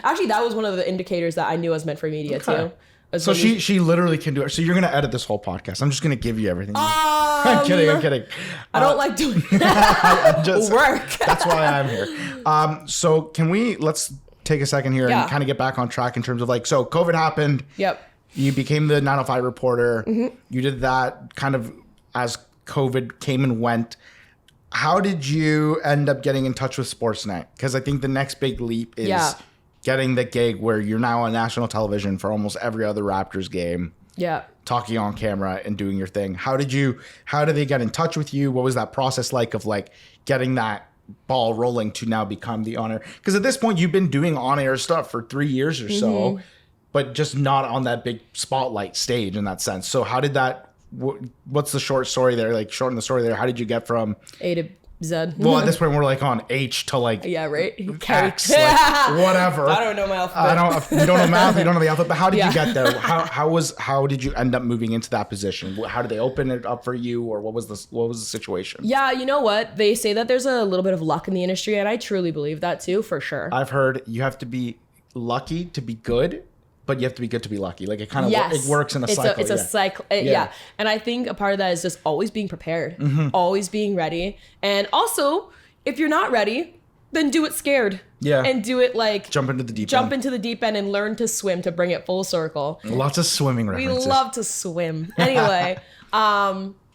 A: actually, that was one of the indicators that I knew I was meant for media too.
B: So she literally can do it. So you're gonna edit this whole podcast. I'm just gonna give you everything. I'm kidding.
A: I don't like doing that. Work.
B: That's why I'm here. So let's take a second here and kind of get back on track in terms of like, so COVID happened.
A: Yep.
B: You became the 905 reporter. You did that kind of as COVID came and went. How did you end up getting in touch with Sportsnet? Because I think the next big leap is getting the gig where you're now on national television for almost every other Raptors game. Yeah. Talking on camera and doing your thing. How did they get in touch with you? What was that process like of like getting that ball rolling to now become the on-air? Because at this point you've been doing on-air stuff for 3 years or so, but just not on that big spotlight stage in that sense. So how did that, what's the short story there? Like shorten the story there. How did you get from
A: A to Z?
B: Well, at this point we're like on H to like X, like whatever.
A: I don't know my alphabet.
B: You don't know math. You don't know the alphabet. But how did you get there? How did you end up moving into that position? How did they open it up for you, or what was the situation?
A: Yeah, you know what? They say that there's a little bit of luck in the industry, and I truly believe that too, for sure.
B: I've heard you have to be lucky to be good, but you have to be good to be lucky. Like it kind of it works in a cycle.
A: It's a cycle. Yeah. And I think a part of that is just always being prepared, always being ready. And also, if you're not ready, then do it scared. Yeah. And do it like
B: jump into the deep end
A: and learn to swim to bring it full circle.
B: Lots of swimming references.
A: We love to swim. Anyway,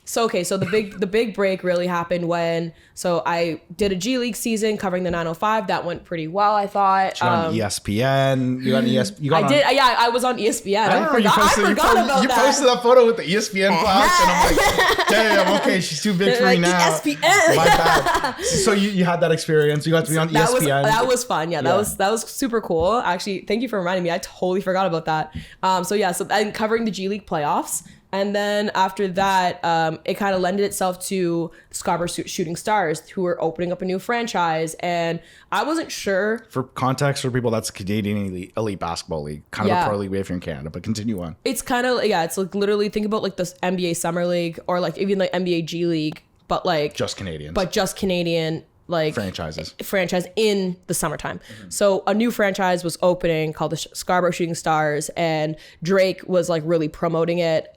A: So the big break really happened when I did a G League season covering the 905. That went pretty well, I thought.
B: You got on ESPN. You got on ESPN.
A: I was on ESPN. I forgot about that.
B: You posted that photo with the ESPN plaques, and I'm like, damn, okay, she's too big for me now. ESPN. My bad. So you had that experience. You got to be on ESPN.
A: That was fun. Yeah, that was super cool. Actually, thank you for reminding me. I totally forgot about that. So I'm covering the G League playoffs. And then after that, it kind of lended itself to Scarborough Shooting Stars, who were opening up a new franchise. And I wasn't sure. For
B: context for people, that's a Canadian elite basketball league, kind of a pro league if you're in Canada, but continue on. It's
A: kind of, it's like literally think about like the NBA Summer League or like even like NBA G League, but like.
B: Just Canadians.
A: But just Canadian. Like franchise in the summertime. So a new franchise was opening called the Scarborough Shooting Stars, and Drake was like really promoting it.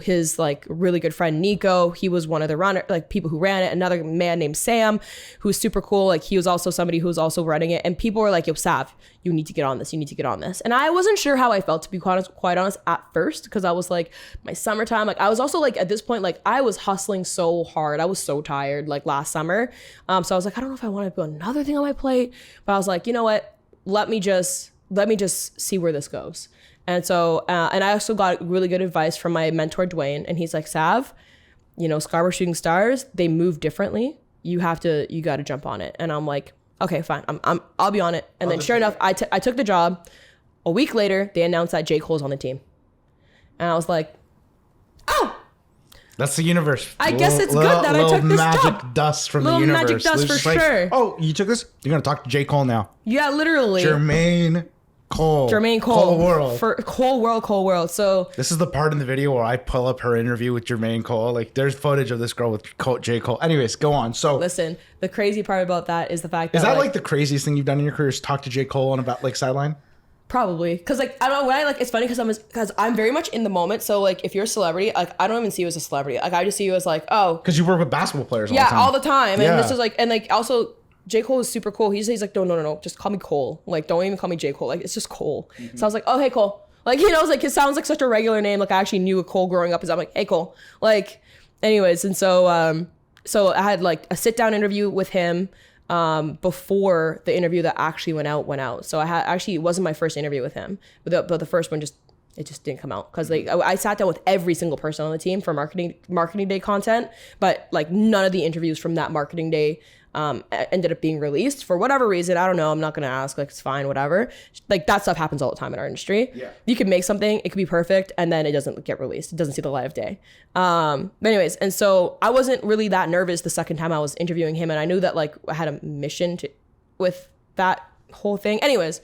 A: His like really good friend Nico, he was one of the people who ran it. Another man named Sam, who's super cool. Like he was also somebody who was also running it, and people were like, "Yo, Sav, you need to get on this. You need to get on this." And I wasn't sure how I felt, to be quite honest at first, because I was like, my summertime. Like I was also like at this point, like I was hustling so hard. I was so tired like last summer. So I was like, I don't know if I want to put another thing on my plate, but I was like, you know what? Let me just see where this goes. And so, and I also got really good advice from my mentor, Dwayne, and he's like, Sav, Scarborough Shooting Stars, they move differently. You got to jump on it. And I'm like, okay, fine. I'll be on it. And then sure enough, I took the job. A week later, they announced that J. Cole's on the team. And I was like, oh,
B: that's the universe.
A: I guess it's good that I took this job.
B: Magic dust from the universe.
A: Magic dust for sure.
B: Oh, you took this? You're going to talk to J. Cole now.
A: Yeah, literally.
B: Jermaine Cole.
A: Cole World. So
B: this is the part in the video where I pull up her interview with Jermaine Cole. Like there's footage of this girl with J. Cole. Anyways, go on. So
A: listen, the crazy part about that is the fact that
B: is that like the craziest thing you've done in your career is talk to J. Cole on about like Sideline?
A: Probably, because like I don't know, when I like it's funny because I'm very much in the moment. So like if you're a celebrity, like I don't even see you as a celebrity. Like I just see you as like, oh,
B: because you work with basketball players all the time.
A: And this is like, and like also J. Cole is super cool. He's like, no, just call me Cole. Like don't even call me J. Cole. Like it's just Cole. So I was like, oh hey Cole, Like, you know, it's like, it sounds like such a regular name. Like, I actually knew a Cole growing up, as I'm like, hey, Cole. Like, anyways, and so so I had like a sit down interview with him before the interview that actually went out. So it wasn't my first interview with him, but the first one it just didn't come out because like I sat down with every single person on the team for marketing day content, but like none of the interviews from that marketing day ended up being released for whatever reason. I don't know. I'm not gonna ask. Like, it's fine, whatever. Like, that stuff happens all the time in our industry. Yeah. You can make something, it could be perfect, and then it doesn't get released. It doesn't see the light of day. But anyways, and so I wasn't really that nervous the second time I was interviewing him, and I knew that like I had a mission with that whole thing. Anyways,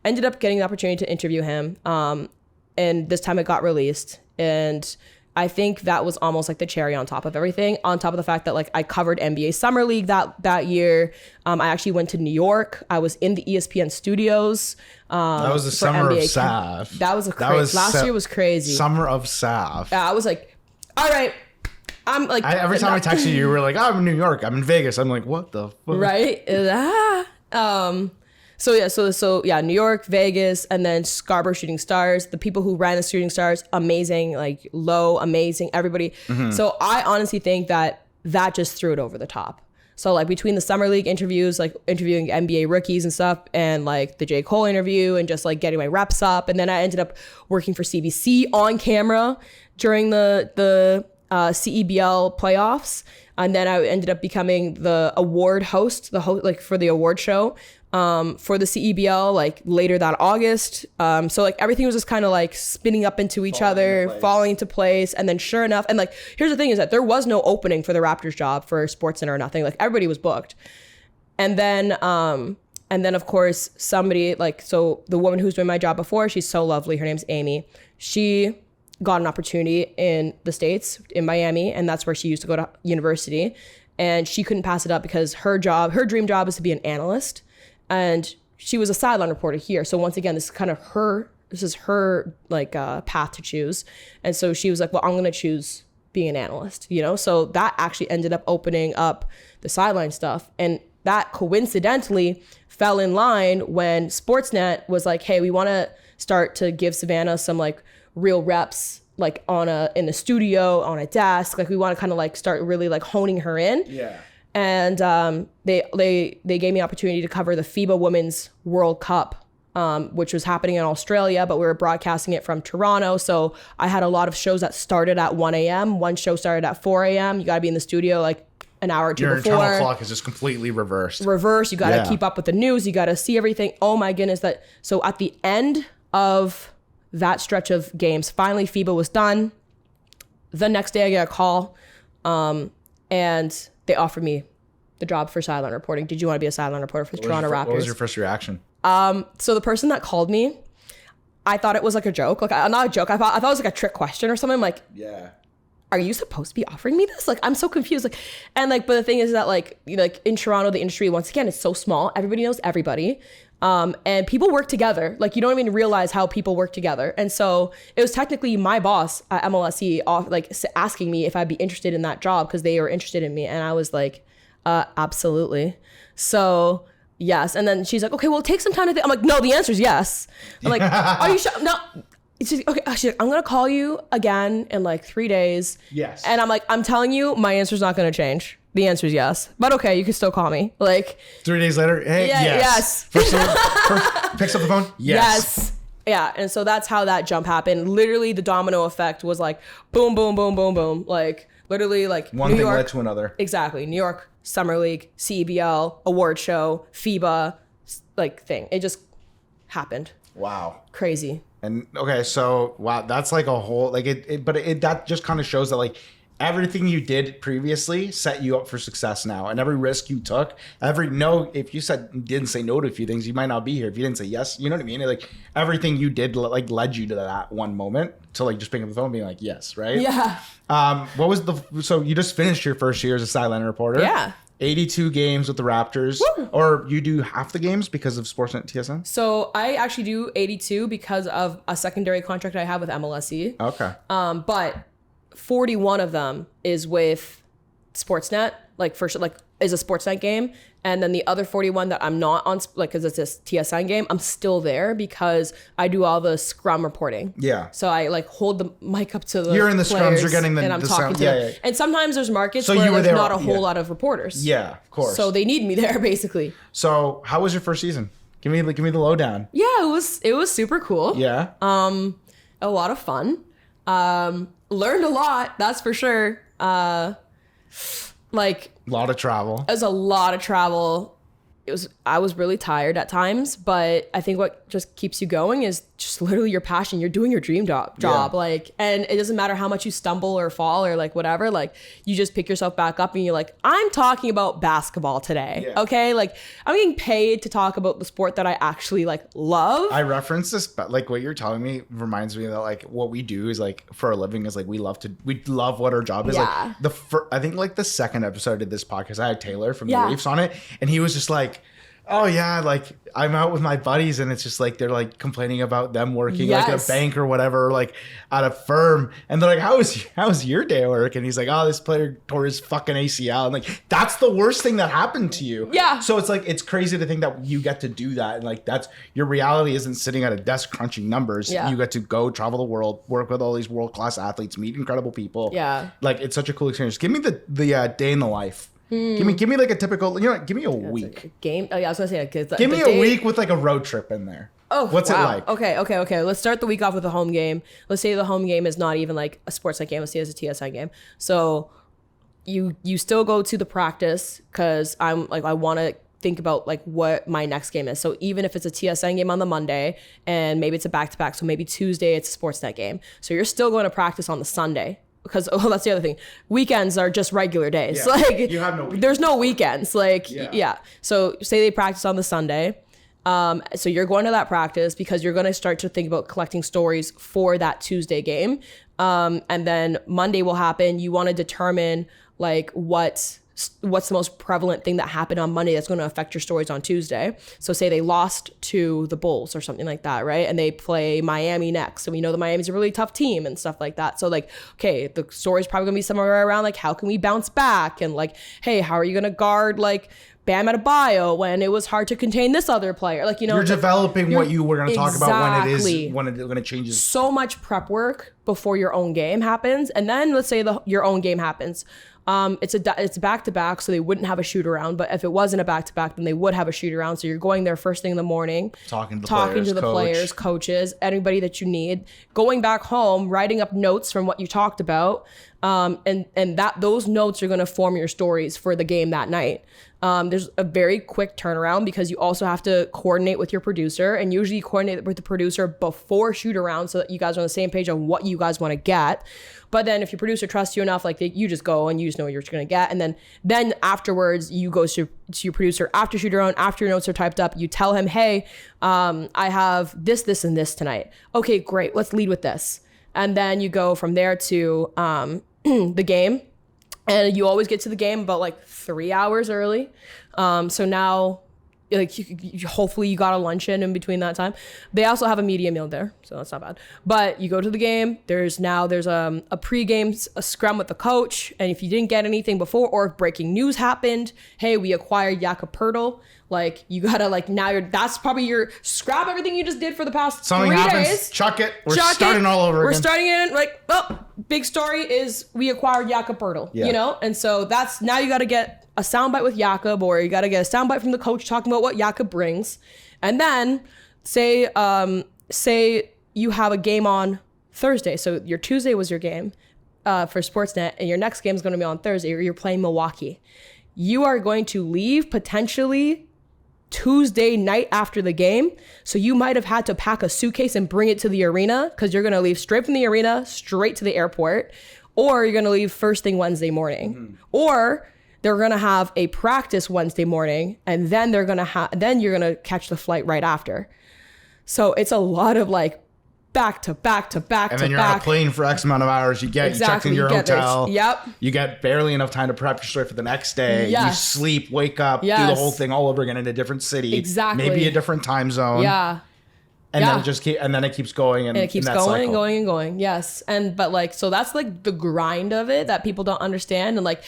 A: ended up getting the opportunity to interview him. And this time it got released, and I think that was almost like the cherry on top of everything, on top of the fact that like I covered NBA Summer League that year. I actually went to New York. I was in the ESPN studios.
B: That was the summer NBA of SAF.
A: That was last year was crazy.
B: Summer of SAF.
A: Yeah, I was like, all right. I'm like,
B: every time I texted you, you were like, oh, I'm in New York. I'm in Vegas. I'm like, what the fuck?
A: Right. So New York, Vegas, and then Scarborough Shooting Stars. The people who ran the Shooting Stars, amazing, like Low, amazing, everybody. Mm-hmm. So I honestly think that just threw it over the top. So like between the Summer League interviews, like interviewing NBA rookies and stuff, and like the J. Cole interview, and just like getting my reps up, and then I ended up working for CBC on camera during the CEBL playoffs, and then I ended up becoming the award host, like for the award show. For the CEBL, like later that August. So like everything was just kind of like spinning up into each other, falling into place. And then sure enough, and like, here's the thing is that there was no opening for the Raptors job for Sportsnet or nothing. Like, everybody was booked. And then of course somebody like, so the woman who's doing my job before, she's so lovely. Her name's Amy. She got an opportunity in the States, in Miami. And that's where she used to go to university. And she couldn't pass it up because her dream job is to be an analyst. And she was a sideline reporter here. So once again, this is her like path to choose. And so she was like, well, I'm going to choose being an analyst, you know? So that actually ended up opening up the sideline stuff. And that coincidentally fell in line when Sportsnet was like, hey, we want to start to give Savanna some like real reps, like in the studio, on a desk. Like, we want to kind of like start really like honing her in. Yeah. And they gave me an opportunity to cover the FIBA Women's World Cup, which was happening in Australia, but we were broadcasting it from Toronto. So I had a lot of shows that started at 1 a.m. One show started at 4 a.m. You got to be in the studio like an hour or two before.
B: Your internal clock is just completely reversed. You got to keep up with the news. You got to see everything. Oh my goodness. So at the end of that stretch of games, finally FIBA was done. The next day I get a call, and they offered me the job for sideline reporting. Did you want to be a sideline reporter for the Toronto Raptors? What was your first reaction?
A: So the person that called me, I thought it was like a joke. Like, not a joke. I thought it was like a trick question or something. I'm like, yeah, are you supposed to be offering me this? Like, I'm so confused. Like, and like, but the thing is that like, you know, like in Toronto, the industry, once again, is so small. Everybody knows everybody. And people work together. Like, you don't even realize how people work together. And so it was technically my boss at MLSE asking me if I'd be interested in that job because they were interested in me. And I was like, absolutely. So yes. And then she's like, okay, well, take some time to think. I'm like, no, the answer is yes. I'm like, are you sure? No. She's like, okay. She's like, I'm going to call you again in like 3 days. Yes. And I'm like, I'm telling you, my answer's not going to change. The answer is yes, but okay, you can still call me. Like
B: 3 days later, hey,
A: yeah, yes.
B: First picks up the phone, yes.
A: Yeah, and so that's how that jump happened. Literally, the domino effect was like boom, boom, boom, boom, boom. Like literally, like
B: one thing led to another.
A: Exactly, New York Summer League, CEBL, award show, FIBA, like thing. It just happened.
B: Wow,
A: crazy.
B: And okay, so wow, that's like a whole like but that just kind of shows that like. Everything you did previously set you up for success now, and every risk you took, if you didn't say no to a few things, you might not be here. If you didn't say yes, you know what I mean? Like everything you did like led you to that one moment to like just picking up the phone and being like, yes, right?
A: Yeah.
B: So you just finished your first year as a sideline reporter.
A: Yeah.
B: 82 games with the Raptors. Woo! Or you do half the games because of Sportsnet TSN?
A: So I actually do 82 because of a secondary contract I have with MLSE.
B: Okay.
A: But 41 of them is with Sportsnet. like for sure, like is a Sportsnet game. And then the other 41 that I'm not on, like, because it's this TSN game, I'm still there because I do all the scrum reporting.
B: Yeah.
A: So I like hold the mic up to the
B: You're in the scrums, you're getting
A: and I'm
B: the
A: talking
B: sound.
A: to them. And sometimes there's markets where there's not a whole lot of reporters.
B: Yeah, of course.
A: So they need me there basically.
B: So how was your first season? Give me the lowdown.
A: Yeah, it was super cool.
B: Yeah.
A: A lot of fun. Learned a lot, that's for sure. Like
B: a lot of travel.
A: It was a lot of travel. I was really tired at times, but I think what just keeps you going is just literally your passion. You're doing your dream job. Like, and it doesn't matter how much you stumble or fall or like whatever, like you just pick yourself back up and you're like, I'm talking about basketball today. Yeah. Okay. Like I'm getting paid to talk about the sport that I actually like love.
B: I reference this, but like what you're telling me reminds me that like what we do is like for a living is like we love what our job is.
A: Yeah.
B: Like I think like the second episode of this podcast, I had Taylor from the Reefs on it, and he was just like, oh yeah, like I'm out with my buddies and it's just like they're like complaining about them working like at a bank or whatever, like at a firm, and they're like, how's your day at work? And he's like, oh, this player tore his fucking ACL, and like that's the worst thing that happened to you.
A: Yeah.
B: So it's like it's crazy to think that you get to do that, and like that's your reality isn't sitting at a desk crunching numbers. You get to go travel the world, work with all these world-class athletes, meet incredible people.
A: Yeah. Like
B: it's such a cool experience. Give me the day in the life. Give me like a typical, give me a week.
A: Game. Oh yeah, I was gonna say.
B: Give me a week with like a road trip in there.
A: Oh,
B: what's it like?
A: Okay. Let's start the week off with a home game. Let's say the home game is not even like a Sportsnet game. Let's say it's a TSN game. So you still go to the practice because I'm like I want to think about like what my next game is. So even if it's a TSN game on the Monday and maybe it's a back-to-back, so maybe Tuesday it's a Sportsnet game. So you're still going to practice on the Sunday. Because that's the other thing. Weekends are just regular days.
B: Yeah.
A: Like
B: you have no weekends.
A: There's no weekends. Like yeah. So say they practice on the Sunday. So you're going to that practice because you're going to start to think about collecting stories for that Tuesday game. And then Monday will happen. You want to determine like what's the most prevalent thing that happened on Monday that's going to affect your stories on Tuesday. So say they lost to the Bulls or something like that, right? And they play Miami next. And we know that Miami's a really tough team and stuff like that. So like, okay, the story's probably going to be somewhere around like, how can we bounce back? And like, hey, how are you going to guard like Bam Adebayo when it was hard to contain this other player? Like,
B: you're developing what you were going to talk about when it's going to change.
A: So much prep work before your own game happens. And then let's say your own game happens. It's back-to-back, so they wouldn't have a shoot around. But if it wasn't a back-to-back, then they would have a shoot around. So you're going there first thing in the morning, talking to the players, coaches, anybody that you need. Going back home, writing up notes from what you talked about, and those notes are going to form your stories for the game that night. There's a very quick turnaround because you also have to coordinate with your producer, and usually you coordinate with the producer before shoot around so that you guys are on the same page on what you guys want to get. But then if your producer trusts you enough, like you just go and you just know what you're going to get. And then afterwards you go to your producer after shoot around, after your notes are typed up, you tell him, hey, I have this, and this tonight. Okay, great. Let's lead with this. And then you go from there to the game. And you always get to the game about like 3 hours early. So now, like, hopefully you got a lunch in between that time. They also have a media meal there, so that's not bad. But you go to the game. There's a pre-game scrum with the coach, and if you didn't get anything before, or if breaking news happened, hey, we acquired Jakob Poeltl. Like, you gotta like that's probably your scrap everything you just did for the past
B: Something
A: 3
B: happens,
A: days.
B: Chuck it. We're starting all over again.
A: We're starting in like, big story is we acquired Jakob Poeltl. Yeah. And so that's now you got to get a soundbite with Jakob, or you got to get a soundbite from the coach talking about what Jakob brings, and then say you have a game on Thursday. So your Tuesday was your game for Sportsnet, and your next game is going to be on Thursday. Or you're playing Milwaukee. You are going to leave potentially Tuesday night after the game. So you might have had to pack a suitcase and bring it to the arena because you're going to leave straight from the arena, straight to the airport, or you're going to leave first thing Wednesday morning. Mm-hmm. Or they're going to have a practice Wednesday morning, and then you're going to catch the flight right after. So it's a lot of like back to back to back to back.
B: And then you're on a plane for X amount of hours. You checked in your hotel.
A: Yep.
B: You get barely enough time to prep your story for the next day. Yes. You sleep, wake up, do the whole thing all over again in a different city.
A: Exactly.
B: Maybe a different time zone.
A: Yeah.
B: And then it keeps going and
A: it keeps going and going. Yes. So that's like the grind of it that people don't understand. And like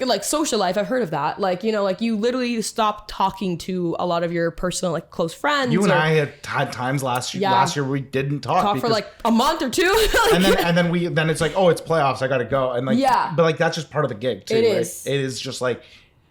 A: like social life, I've heard of that. Like, you know, like you literally stop talking to a lot of your personal, like close friends.
B: You and I had times last year where we didn't talk
A: for like a month or two.
B: and then it's like, oh, it's playoffs, I gotta go. And like, but like that's just part of the gig too. It is just like,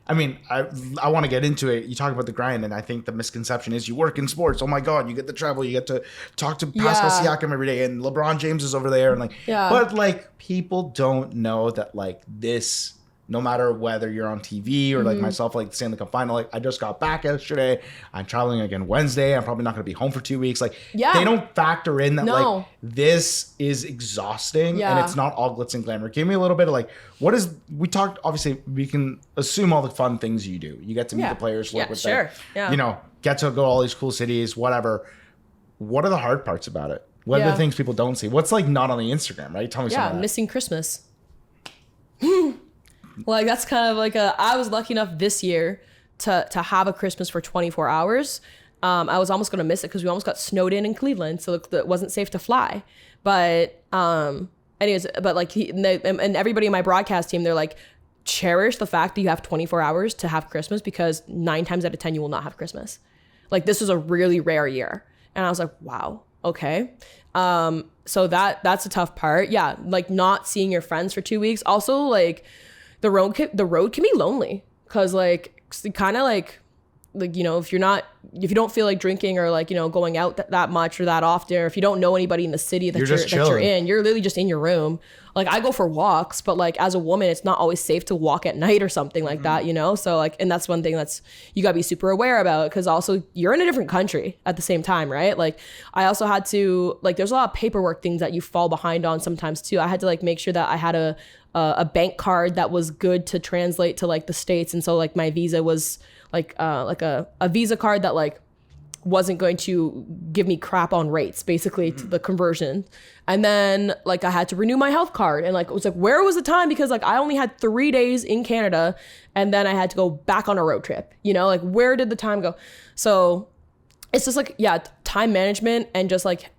B: I mean, I want to get into it. You talk about the grind, and I think the misconception is you work in sports. Oh my God, you get to travel, you get to talk to Pascal Siakam every day, and LeBron James is over there, and like, but like people don't know that like this. No matter whether you're on TV or like myself, like the Stanley Cup final, like I just got back yesterday. I'm traveling again Wednesday. I'm probably not going to be home for 2 weeks. Like they don't factor in that like this is exhausting and it's not all glitz and glamour. Give me a little bit of like, we talked, obviously we can assume all the fun things you do. You get to meet the players, work with them, you know, get to go to all these cool cities, whatever. What are the hard parts about it? What are the things people don't see? What's like not on the Instagram, right? Tell me some of that.
A: Missing Christmas. Like that's kind of like I was lucky enough this year to have a Christmas for 24 hours. I was almost going to miss it because we almost got snowed in Cleveland, so it wasn't safe to fly. But anyways, but like and everybody in my broadcast team, they're like, cherish the fact that you have 24 hours to have Christmas because 9 times out of 10 you will not have Christmas. Like this was a really rare year, and I was like, wow, okay. So that's a tough part. Yeah, like not seeing your friends for 2 weeks. Also, like. The road can be lonely because like kind of like you know if you don't feel like drinking or like you know going out that much or that often, or if you don't know anybody in the city that you're in, you're literally just in your room. Like I go for walks, but like as a woman, it's not always safe to walk at night or something like that, you know? So like, and that's one thing that's you gotta be super aware about because also you're in a different country at the same time, right? Like I also had to like there's a lot of paperwork things that you fall behind on sometimes too. I had to like make sure that I had a bank card that was good to translate to like the States, and so like my visa was like a visa card that like wasn't going to give me crap on rates basically to the conversion. And then like I had to renew my health card, and like it was like where was the time because like I only had 3 days in Canada and then I had to go back on a road trip, you know, like where did the time go? So it's just like time management and just like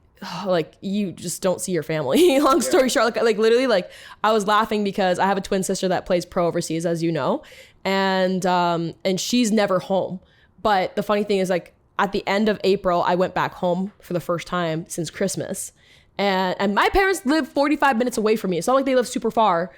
A: you just don't see your family. Long story short, like literally like I was laughing because I have a twin sister that plays pro overseas, as you know, and she's never home. But the funny thing is like at the end of April, I went back home for the first time since Christmas, and my parents live 45 minutes away from me. It's not like they live super far.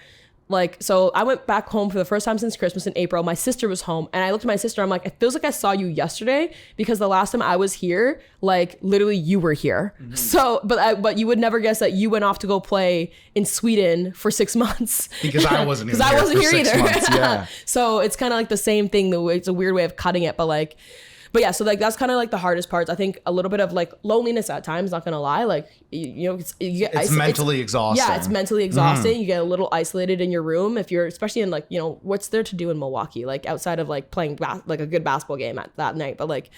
A: Like, so I went back home for the first time since Christmas in April. My sister was home, and I looked at my sister. I'm like, it feels like I saw you yesterday because the last time I was here, like literally you were here. Mm-hmm. So, but you would never guess that you went off to go play in Sweden for 6 months
B: because I wasn't
A: because I wasn't here either.
B: Months, yeah.
A: So it's kind of like the same thing. It's a weird way of cutting it, but like. But yeah, so like that's kind of like the hardest parts. I think a little bit of like loneliness at times, not gonna lie. Like, you know,
B: it's mentally exhausting.
A: Yeah, it's mentally exhausting. You get a little isolated in your room if you're, especially in like, you know, what's there to do in Milwaukee? Like outside of like playing like a good basketball game at that night. But like,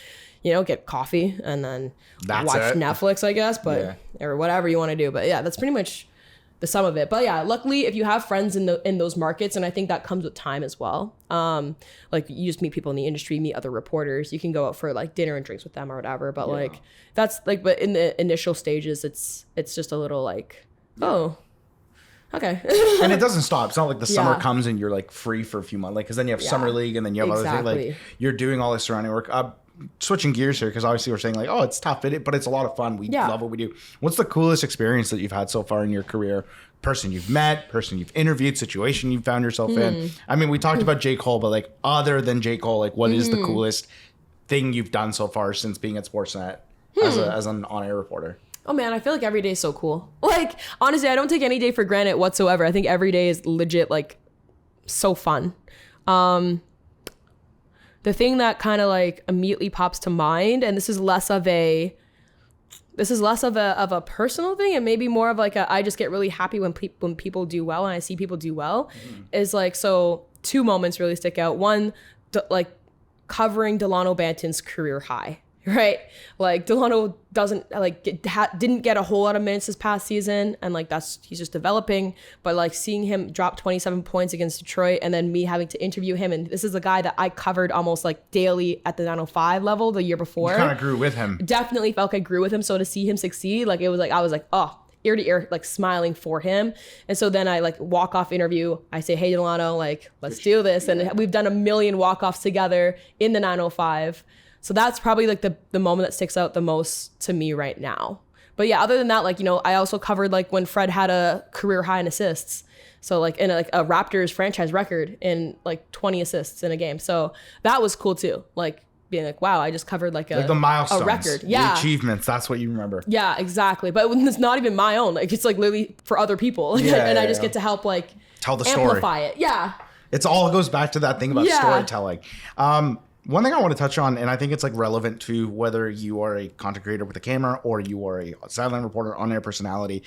A: you know, get coffee and then watch Netflix, I guess, but or whatever you want to do. But yeah, that's pretty much the sum of it. But yeah, luckily if you have friends in those markets, and I think that comes with time as well. Like you just meet people in the industry, meet other reporters, you can go out for like dinner and drinks with them or whatever. But like that's like, but in the initial stages, it's just a little like, oh, okay.
B: And it doesn't stop. It's not like the summer comes and you're like free for a few months. Like, cause then you have summer league and then you have other things. Like you're doing all this surrounding work. Switching gears here, because obviously we're saying like, oh, it's tough, but it's a lot of fun. We love what we do. What's the coolest experience that you've had so far in your career? Person you've met, person you've interviewed, situation you've found yourself in. I mean, we talked about J. Cole, but like other than J. Cole, like what is the coolest thing you've done so far since being at Sportsnet as an on-air reporter?
A: Oh man, I feel like every day is so cool. Like honestly, I don't take any day for granted whatsoever. I think every day is legit like so fun. The thing that kind of like immediately pops to mind, and this is less of a personal thing and maybe more of like I just get really happy when people do well and I see people do well, is like, so 2 moments really stick out. One, like covering Delano Banton's career high, right? Like Delano didn't get a whole lot of minutes this past season, and like he's just developing, but like seeing him drop 27 points against Detroit and then me having to interview him, and this is a guy that I covered almost like daily at the 905 level the year before.
B: You kind of grew with him.
A: Definitely felt like I grew with him. So to see him succeed, like it was like, I was like, oh, ear to ear, like smiling for him. And so then I like walk off interview. I say, hey, Delano, like, let's do this. And we've done a million walk-offs together in the 905. So that's probably like the moment that sticks out the most to me right now. But yeah, other than that, like, you know, I also covered like when Fred had a career high in assists. So like in a Raptors franchise record in like 20 assists in a game. So that was cool too. Like being like, wow, I just covered like
B: the milestones,
A: a record.
B: The achievements. That's what you remember.
A: Yeah, exactly. But it's not even my own. Like it's like literally for other people. And I just get to help like
B: tell the
A: amplify
B: story.
A: It. Yeah.
B: It's all goes back to that thing about storytelling. One thing I want to touch on, and I think it's like relevant to whether you are a content creator with a camera or you are a sideline reporter, on-air personality,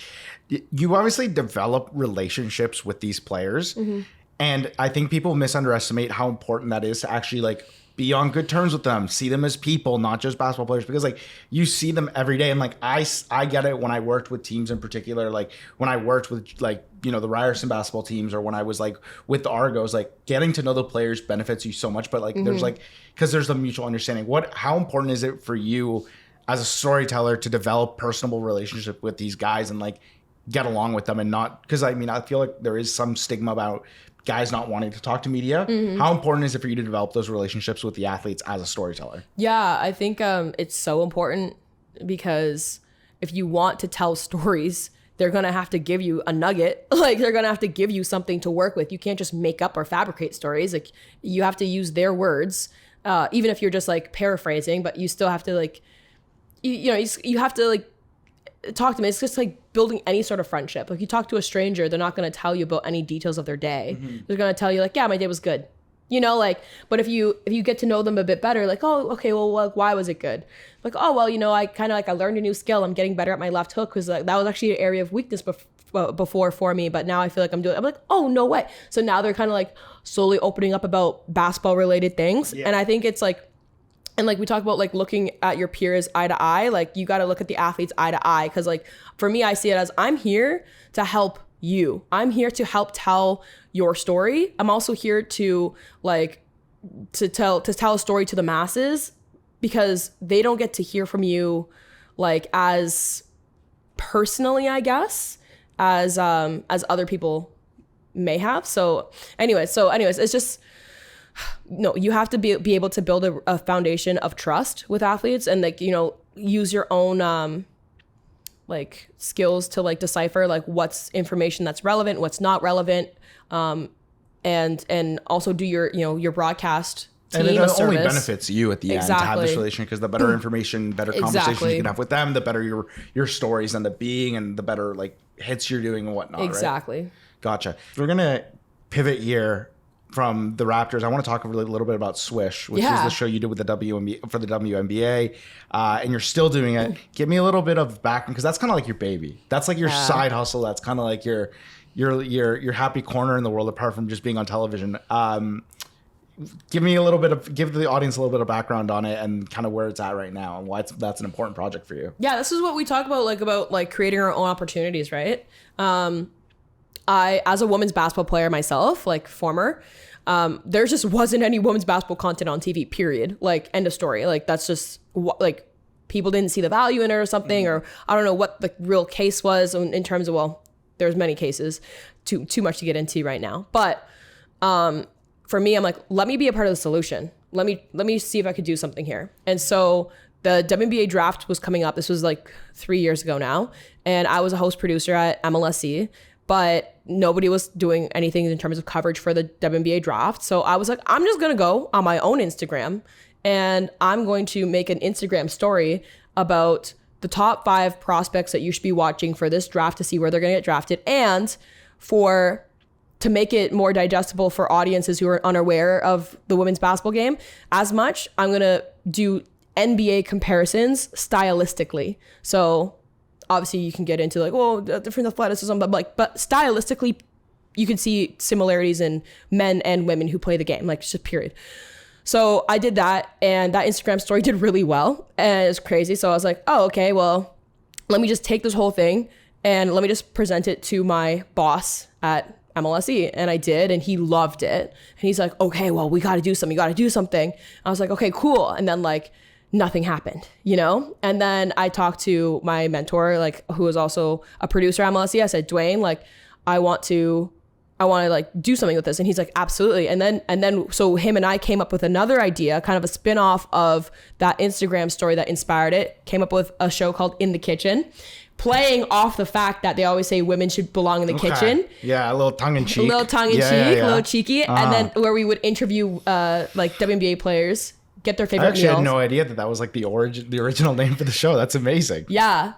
B: you obviously develop relationships with these players. Mm-hmm. And I think people misunderestimate how important that is to actually like be on good terms with them, see them as people, not just basketball players, because like you see them every day. And like, I get it when I worked with teams in particular, like when I worked with like, you know, the Ryerson basketball teams, or when I was like with the Argos, like getting to know the players benefits you so much. But like, there's like, cause there's a mutual understanding. How important is it for you as a storyteller to develop personable relationship with these guys and like get along with them and not, cause I mean, I feel like there is some stigma about guys not wanting to talk to media. How important is it for you to develop those relationships with the athletes as a storyteller?
A: Yeah, I think it's so important because if you want to tell stories, they're going to have to give you a nugget. Like they're going to have to give you something to work with. You can't just make up or fabricate stories. Like you have to use their words, even if you're just like paraphrasing, but you still have to like, you have to like talk to them. It's just like building any sort of friendship. Like you talk to a stranger, they're not going to tell you about any details of their day. They're going to tell you like, yeah, my day was good. You know, like, but if you get to know them a bit better, like, oh, okay, well, why was it good? Like, oh, well, you know, I kind of like, I learned a new skill. I'm getting better at my left hook because like, that was actually an area of weakness before for me. But now I feel like I'm like, oh, no way. So now they're kind of like slowly opening up about basketball related things. Yeah. And I think it's like, and like we talk about like looking at your peers eye to eye, like you got to look at the athletes eye to eye. Cause like for me, I see it as I'm here to help you. I'm here to help tell your story. I'm also here to like to tell a story to the masses because they don't get to hear from you like as personally, I guess, as other people may have. So anyways, it's just, no, you have to be able to build a foundation of trust with athletes and like, you know, use your own like skills to like decipher like what's information that's relevant, what's not relevant, and also do your broadcast team
B: and it
A: a
B: only benefits you at the end to have this relationship because the better information, better conversations you can have with them, the better your stories end up being and the better like hits you're doing and whatnot.
A: Exactly.
B: Right? Gotcha. We're gonna pivot here from the Raptors. I want to talk a little bit about Swish, which is the show you did with the WNBA, and you're still doing it. Give me a little bit of background because that's kind of like your baby. That's like your side hustle. That's kind of like your happy corner in the world apart from just being on television. Give the audience a little bit of background on it and kind of where it's at right now and why that's an important project for you.
A: Yeah, this is what we talk about creating our own opportunities, right? I, as a women's basketball player myself, like former, there just wasn't any women's basketball content on TV, period. Like, end of story. Like, that's just like people didn't see the value in it or something, or I don't know what the real case was in terms of, well, there's many cases, too much to get into right now. But for me, I'm like, let me be a part of the solution. Let me see if I could do something here. And so the WNBA draft was coming up. This was like 3 years ago now. And I was a host producer at MLSE. But nobody was doing anything in terms of coverage for the WNBA draft. So I was like, I'm just going to go on my own Instagram and I'm going to make an Instagram story about the top 5 prospects that you should be watching for this draft to see where they're going to get drafted. And to make it more digestible for audiences who are unaware of the women's basketball game as much, I'm going to do NBA comparisons stylistically. So obviously you can get into like, well, different athleticism, but stylistically you can see similarities in men and women who play the game, like just period. So I did that and that Instagram story did really well and it was crazy. So I was like, oh, okay, well, let me just take this whole thing and let me just present it to my boss at MLSE. And I did, and he loved it. And he's like, okay, well, we got to do something. You got to do something. I was like, okay, cool. And then like nothing happened, you know? And then I talked to my mentor, like, who is also a producer at MLSE. I said, Dwayne, like, I want to like do something with this. And he's like, absolutely. And then so him and I came up with another idea, kind of a spin-off of that Instagram story that inspired it, came up with a show called In the Kitchen, playing off the fact that they always say women should belong in the kitchen.
B: Yeah, a little tongue-in-cheek.
A: A little cheeky. And then where we would interview like WNBA players, get their favorite meals.
B: I had no idea that was like the original name for the show. That's amazing.
A: Yeah.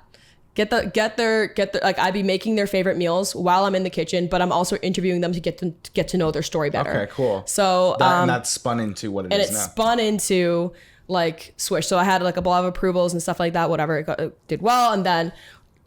A: Get their like, I'd be making their favorite meals while I'm in the kitchen, but I'm also interviewing them to get to know their story better.
B: Okay, cool.
A: So
B: and that's spun into what it is now.
A: And it's spun into like Swish. So I had like a lot of approvals and stuff like that, whatever. It did well. And then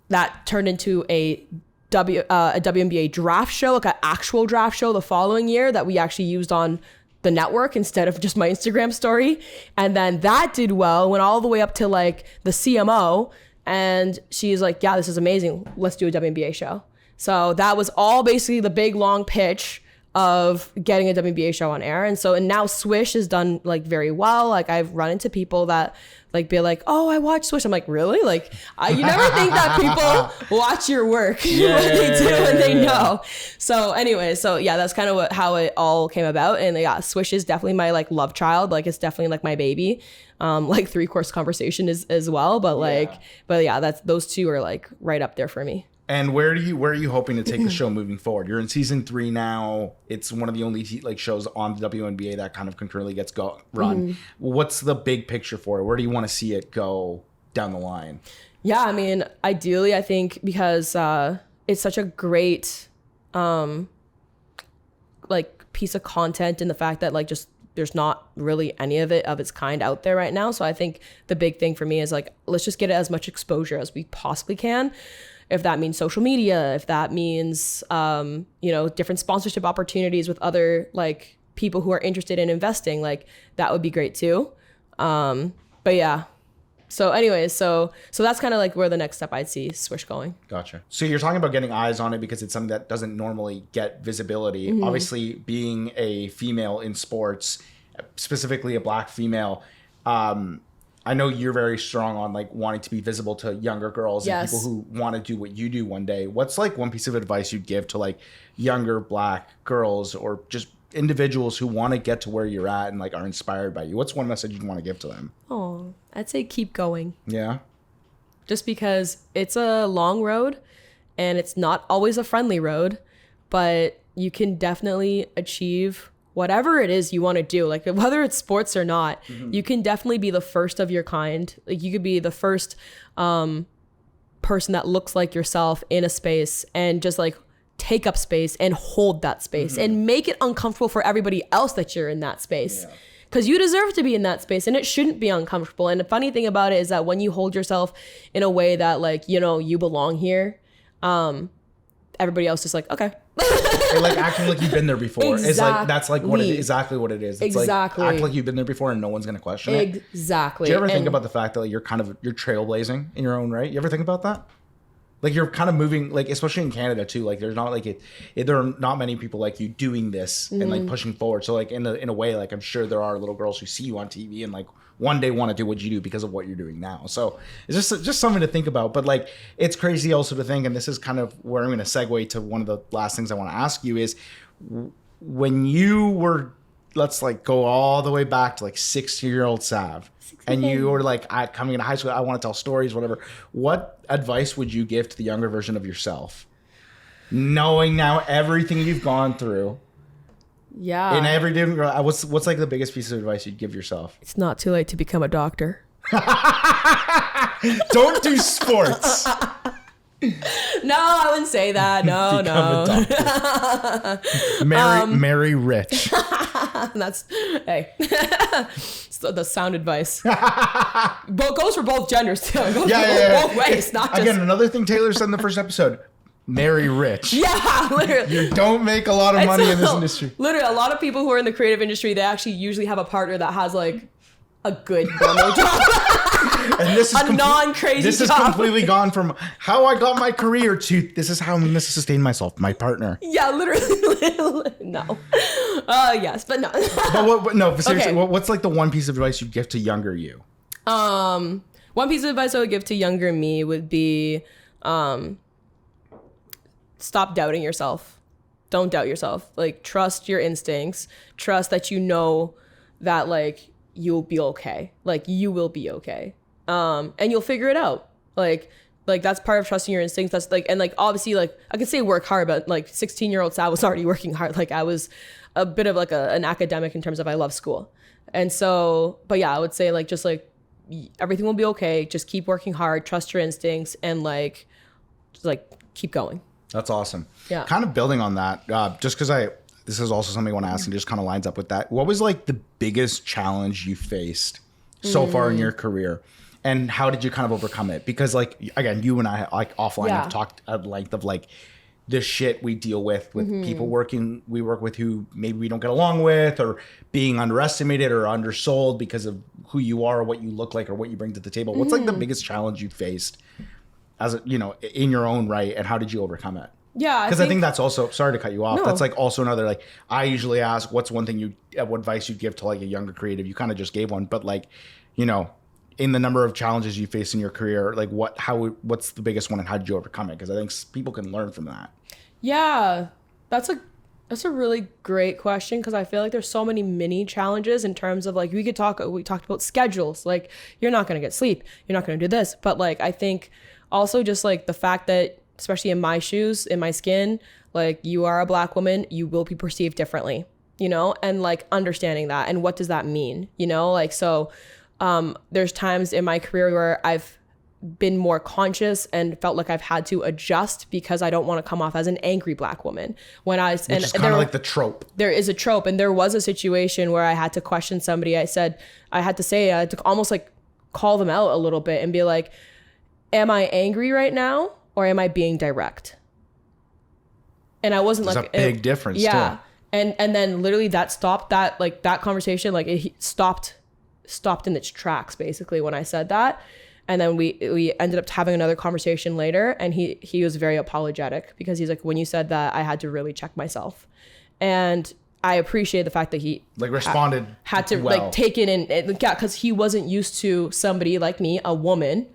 A: that turned into a WNBA draft show, like an actual draft show the following year that we actually used on the network instead of just my Instagram story. And then that did well, went all the way up to like the CMO. And she's like, yeah, this is amazing. Let's do a WNBA show. So that was all basically the big long pitch of getting a WNBA show on air. And now Swish is done like very well. Like I've run into people that like be like, oh, I watch Swish. I'm like, really? Like you never think that people watch your work. What they do and they know. So anyway, yeah, that's kind of how it all came about. And yeah, Swish is definitely my like love child. Like it's definitely like my baby. Like 3-course conversation is as well. But that's those two are like right up there for me.
B: And where are you hoping to take the show moving forward? You're in season 3 now. It's one of the only like shows on the WNBA that kind of concurrently gets run. Mm-hmm. What's the big picture for it? Where do you want to see it go down the line?
A: Yeah, I mean, ideally, I think because it's such a great like piece of content, and the fact that like just there's not really any of its kind out there right now. So I think the big thing for me is like, let's just get it as much exposure as we possibly can. If that means social media, if that means, different sponsorship opportunities with other like people who are interested in investing, like that would be great too. But yeah. So anyways, so that's kind of like where the next step I'd see Swish going.
B: Gotcha. So you're talking about getting eyes on it because it's something that doesn't normally get visibility. Mm-hmm. Obviously, being a female in sports, specifically a Black female, I know you're very strong on like wanting to be visible to younger girls and people who want to do what you do one day. What's like one piece of advice you'd give to like younger Black girls or just individuals who want to get to where you're at and like are inspired by you? What's one message you'd want to give to them?
A: Oh, I'd say keep going.
B: Yeah.
A: Just because it's a long road and it's not always a friendly road, but you can definitely achieve whatever it is you want to do. Like whether it's sports or not, you can definitely be the first of your kind. Like you could be the first person that looks like yourself in a space and just like take up space and hold that space and make it uncomfortable for everybody else that you're in that space. Yeah. Because you deserve to be in that space and it shouldn't be uncomfortable. And the funny thing about it is that when you hold yourself in a way that like, you belong here, everybody else is like, okay.
B: Like acting like you've been there before. Exactly. It's like, that's like what it is, exactly what it is. It's
A: exactly.
B: Like act like you've been there before and no one's going to question it.
A: Exactly.
B: Do you ever think about the fact that like, you're trailblazing in your own right? You ever think about that? Like you're kind of moving, like especially in Canada too. Like there's not like there are not many people like you doing this and like pushing forward. So like in a way, like I'm sure there are little girls who see you on TV and like one day want to do what you do because of what you're doing now. So it's just something to think about. But like it's crazy also to think, and this is kind of where I'm going to segue to one of the last things I want to ask you is when you were, let's like go all the way back to like 6-year-old Sav. And you were like, coming into high school, I want to tell stories, whatever. What advice would you give to the younger version of yourself? Knowing now everything you've gone through.
A: Yeah.
B: In every different, what's like the biggest piece of advice you'd give yourself?
A: It's not too late to become a doctor.
B: Don't do sports.
A: No, I wouldn't say that. No.
B: Marry rich.
A: That's so the sound advice. But goes for both genders too. It goes both ways. Not just
B: again another thing Taylor said in the first episode. Marry rich.
A: Yeah, literally.
B: You don't make a lot of money in this industry.
A: Literally, a lot of people who are in the creative industry, they actually usually have a partner that has like a good normal job.
B: And this is
A: non-crazy
B: This is completely gone from how I got my career to this is how I'm going to sustain myself, my partner.
A: Yeah, literally. No. Yes, but no.
B: But no, seriously, okay. What's like the one piece of advice you'd give to younger you?
A: One piece of advice I would give to younger me would be, stop doubting yourself. Don't doubt yourself. Like, trust your instincts. Trust that you know that, like, you'll be okay. Like, you will be okay. And you'll figure it out. Like that's part of trusting your instincts. That's like, and like, obviously, like, I could say work hard, but like 16-year-old Sal was already working hard. Like, I was a bit of like an academic in terms of I love school. And so, but yeah, I would say like, just like, everything will be okay. Just keep working hard, trust your instincts, and like, just like keep going.
B: That's awesome.
A: Yeah.
B: Kind of building on that, just because this is also something I want to ask and just kind of lines up with that. What was like the biggest challenge you faced so far in your career? And how did you kind of overcome it? Because like, again, you and I like offline have talked at length of like the shit we deal with people we work with who maybe we don't get along with, or being underestimated or undersold because of who you are or what you look like or what you bring to the table. What's like the biggest challenge you faced as in your own right, and how did you overcome it?
A: Yeah,
B: because I think that's also, sorry to cut you off.
A: No.
B: That's like also another, like, I usually ask, what's one thing what advice you'd give to like a younger creative? You kind of just gave one, but like, in the number of challenges you face in your career, like what's the biggest one and how did you overcome it? Because I think people can learn from that.
A: Yeah, that's a really great question, because I feel like there's so many mini challenges in terms of like, we talked about schedules. Like, you're not going to get sleep. You're not going to do this. But like, I think also just like the fact that, especially in my shoes, in my skin, like, you are a Black woman, you will be perceived differently, and like understanding that, and what does that mean, like, so there's times in my career where I've been more conscious and felt like I've had to adjust because I don't want to come off as an angry Black woman. Which is
B: kind of like the trope.
A: There is a trope, and there was a situation where I had to question somebody. I had to almost like call them out a little bit and be like, am I angry right now, or am I being direct? And I wasn't
B: There's
A: like
B: a big difference.
A: Yeah.
B: Too.
A: And then literally that stopped that conversation. Like, it stopped in its tracks basically when I said that. And then we ended up having another conversation later, and he was very apologetic, because he's like, when you said that, I had to really check myself. And I appreciate the fact that he
B: like responded
A: had to
B: well.
A: like take it in. Yeah, because he wasn't used to somebody like me, a woman,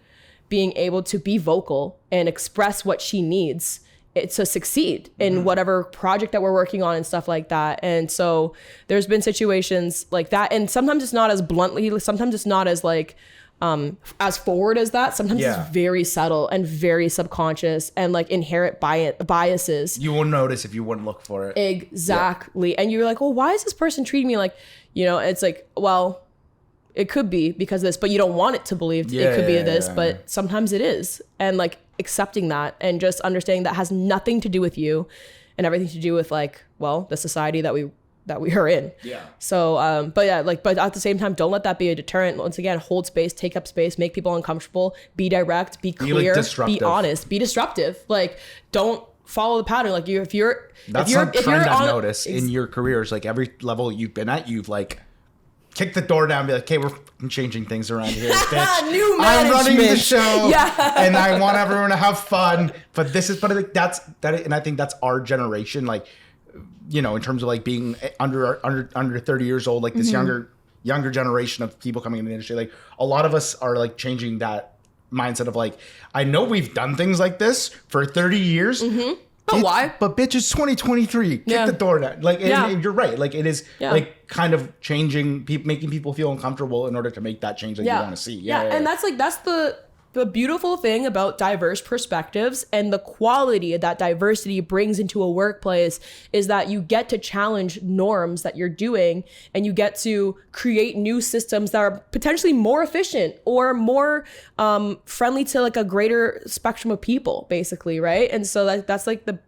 A: being able to be vocal and express what she needs to succeed in whatever project that we're working on and stuff like that. And so there's been situations like that, and sometimes it's not as bluntly, sometimes it's not as like as forward as that. Sometimes it's very subtle and very subconscious, and like inherent biases.
B: You won't notice if you wouldn't look for it.
A: Exactly. And you're like, well, why is this person treating me like, it's like, well, it could be because of this, but you don't want it to believe it could be this, but sometimes it is. And like accepting that and just understanding that has nothing to do with you and everything to do with like, well, the society that we are in. Yeah. So, but at the same time, don't let that be a deterrent. Once again, hold space, take up space, make people uncomfortable, be direct, be clear, be honest, be disruptive. Like, don't follow the pattern. Like, if you're
B: I've noticed in your careers, like every level you've been at, you've like kick the door down and be like, okay, we're changing things around here, bitch.
A: New management.
B: I'm running the show, and I want everyone to have fun. But I think and I think that's our generation, like, in terms of like being under 30 years old, like this younger generation of people coming into the industry. Like, a lot of us are like changing that mindset of like, I know we've done things like this for 30 years.
A: But why?
B: But bitch, it's 2023. Kick the door down. Like, you're right. Like, it is like kind of changing, making people feel uncomfortable in order to make that change that you want to see.
A: And that's the beautiful thing about diverse perspectives, and the quality that diversity brings into a workplace is that you get to challenge norms that you're doing, and you get to create new systems that are potentially more efficient or more friendly to like a greater spectrum of people, basically, right? And so that's like the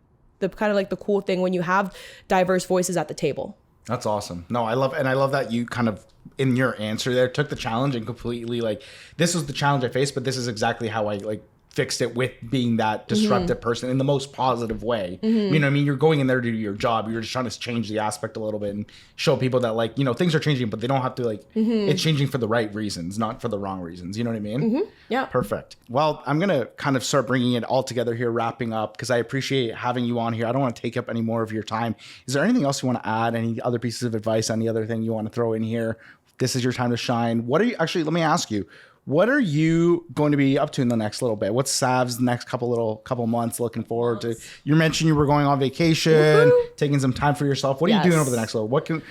A: kind of like the cool thing when you have diverse voices at the table.
B: That's awesome. No, I love that you kind of, in your answer there, took the challenge and completely like, this was the challenge I faced, but this is exactly how I like fixed it with being that disruptive person in the most positive way. You know what I mean? You're going in there to do your job. You're just trying to change the aspect a little bit and show people that like, things are changing, but they don't have to like, it's changing for the right reasons, not for the wrong reasons. You know what I mean?
A: Yeah.
B: Perfect. Well, I'm going to kind of start bringing it all together here, wrapping up, because I appreciate having you on here. I don't want to take up any more of your time. Is there anything else you want to add? Any other pieces of advice? Any other thing you want to throw in here? This is your time to shine. Let me ask you, What are you going to be up to in the next little bit? What's Sav's next couple months looking forward to? You mentioned you were going on vacation,
A: Woohoo!
B: Taking some time for yourself. What are you doing over the next little? What can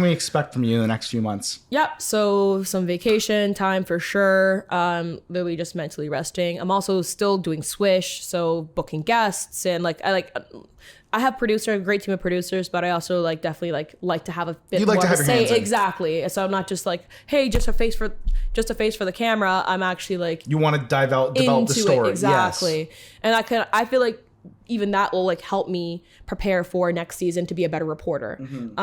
B: we expect from you in the next few months? Yep.
A: So some vacation time for sure. Literally just mentally resting. I'm also still doing Swish, so booking guests and I have a great team of producers, but I also definitely like to have a bit more to say. Exactly. So I'm not just hey, just a face for the camera. I'm actually you want to develop the story. Exactly. Yes. And I feel like even that will help me prepare for next season to be a better reporter. Mm-hmm.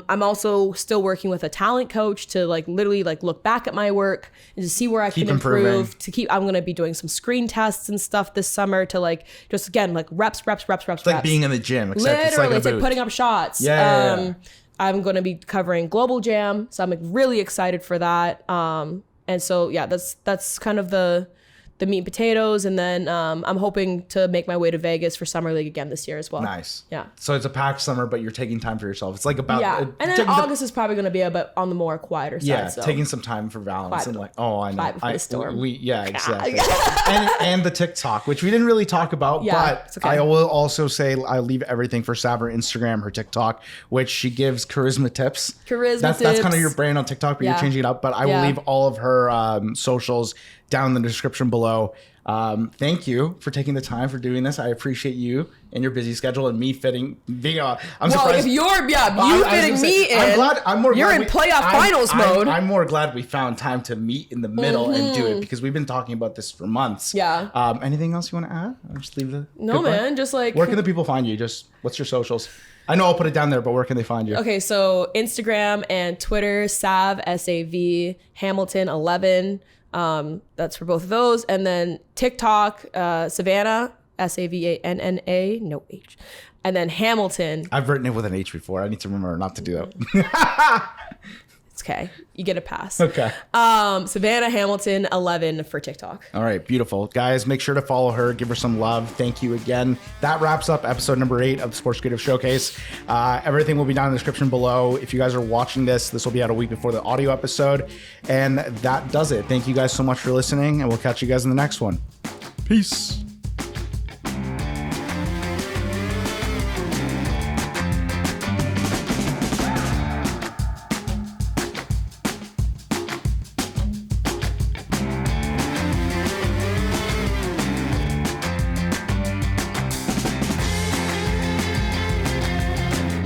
A: I'm also still working with a talent coach to literally look back at my work and to see where I can improve. I'm going to be doing some screen tests and stuff this summer to just again reps. It's
B: like being in the gym.
A: Literally, it's like putting up shots. Yeah. I'm going to be covering Global Jam, so I'm really excited for that. And so that's kind of the meat and potatoes, and then I'm hoping to make my way to Vegas for Summer League again this year as well. Nice. Yeah. So it's a packed summer, but you're taking time for yourself. It's and then August is probably going to be a bit on the more quieter side. Yeah, so. Taking some time for balance and I know. Before the storm. Exactly. and the TikTok, which we didn't really talk about, but okay. I will also say I leave everything for Sav, her Instagram, her TikTok, which she gives charisma tips. That's kind of your brand on TikTok, but you're changing it up. But I will leave all of her socials down in the description below. Thank you for taking the time for doing this. I appreciate you and your busy schedule and me being on. I'm surprised. If you're fitting me in, you're in playoff finals mode. I'm more glad we found time to meet in the middle and do it, because we've been talking about this for months. Yeah. Anything else you want to add? I'll just leave the man. Just where can the people find you? Just what's your socials? I know I'll put it down there, but where can they find you? Okay, so Instagram and Twitter, Sav, S-A-V, Hamilton 11. That's for both of those. And then TikTok, Savanna, Savanna, no H. And then Hamilton. I've written it with an H before. I need to remember not to do that. It's okay. You get a pass. Okay. Savanna Hamilton 11 for TikTok. All right. Beautiful. Guys, make sure to follow her. Give her some love. Thank you again. That wraps up episode number 8 of the Sports Creative Showcase. Everything will be down in the description below. If you guys are watching this will be out a week before the audio episode. And that does it. Thank you guys so much for listening, and we'll catch you guys in the next one. Peace.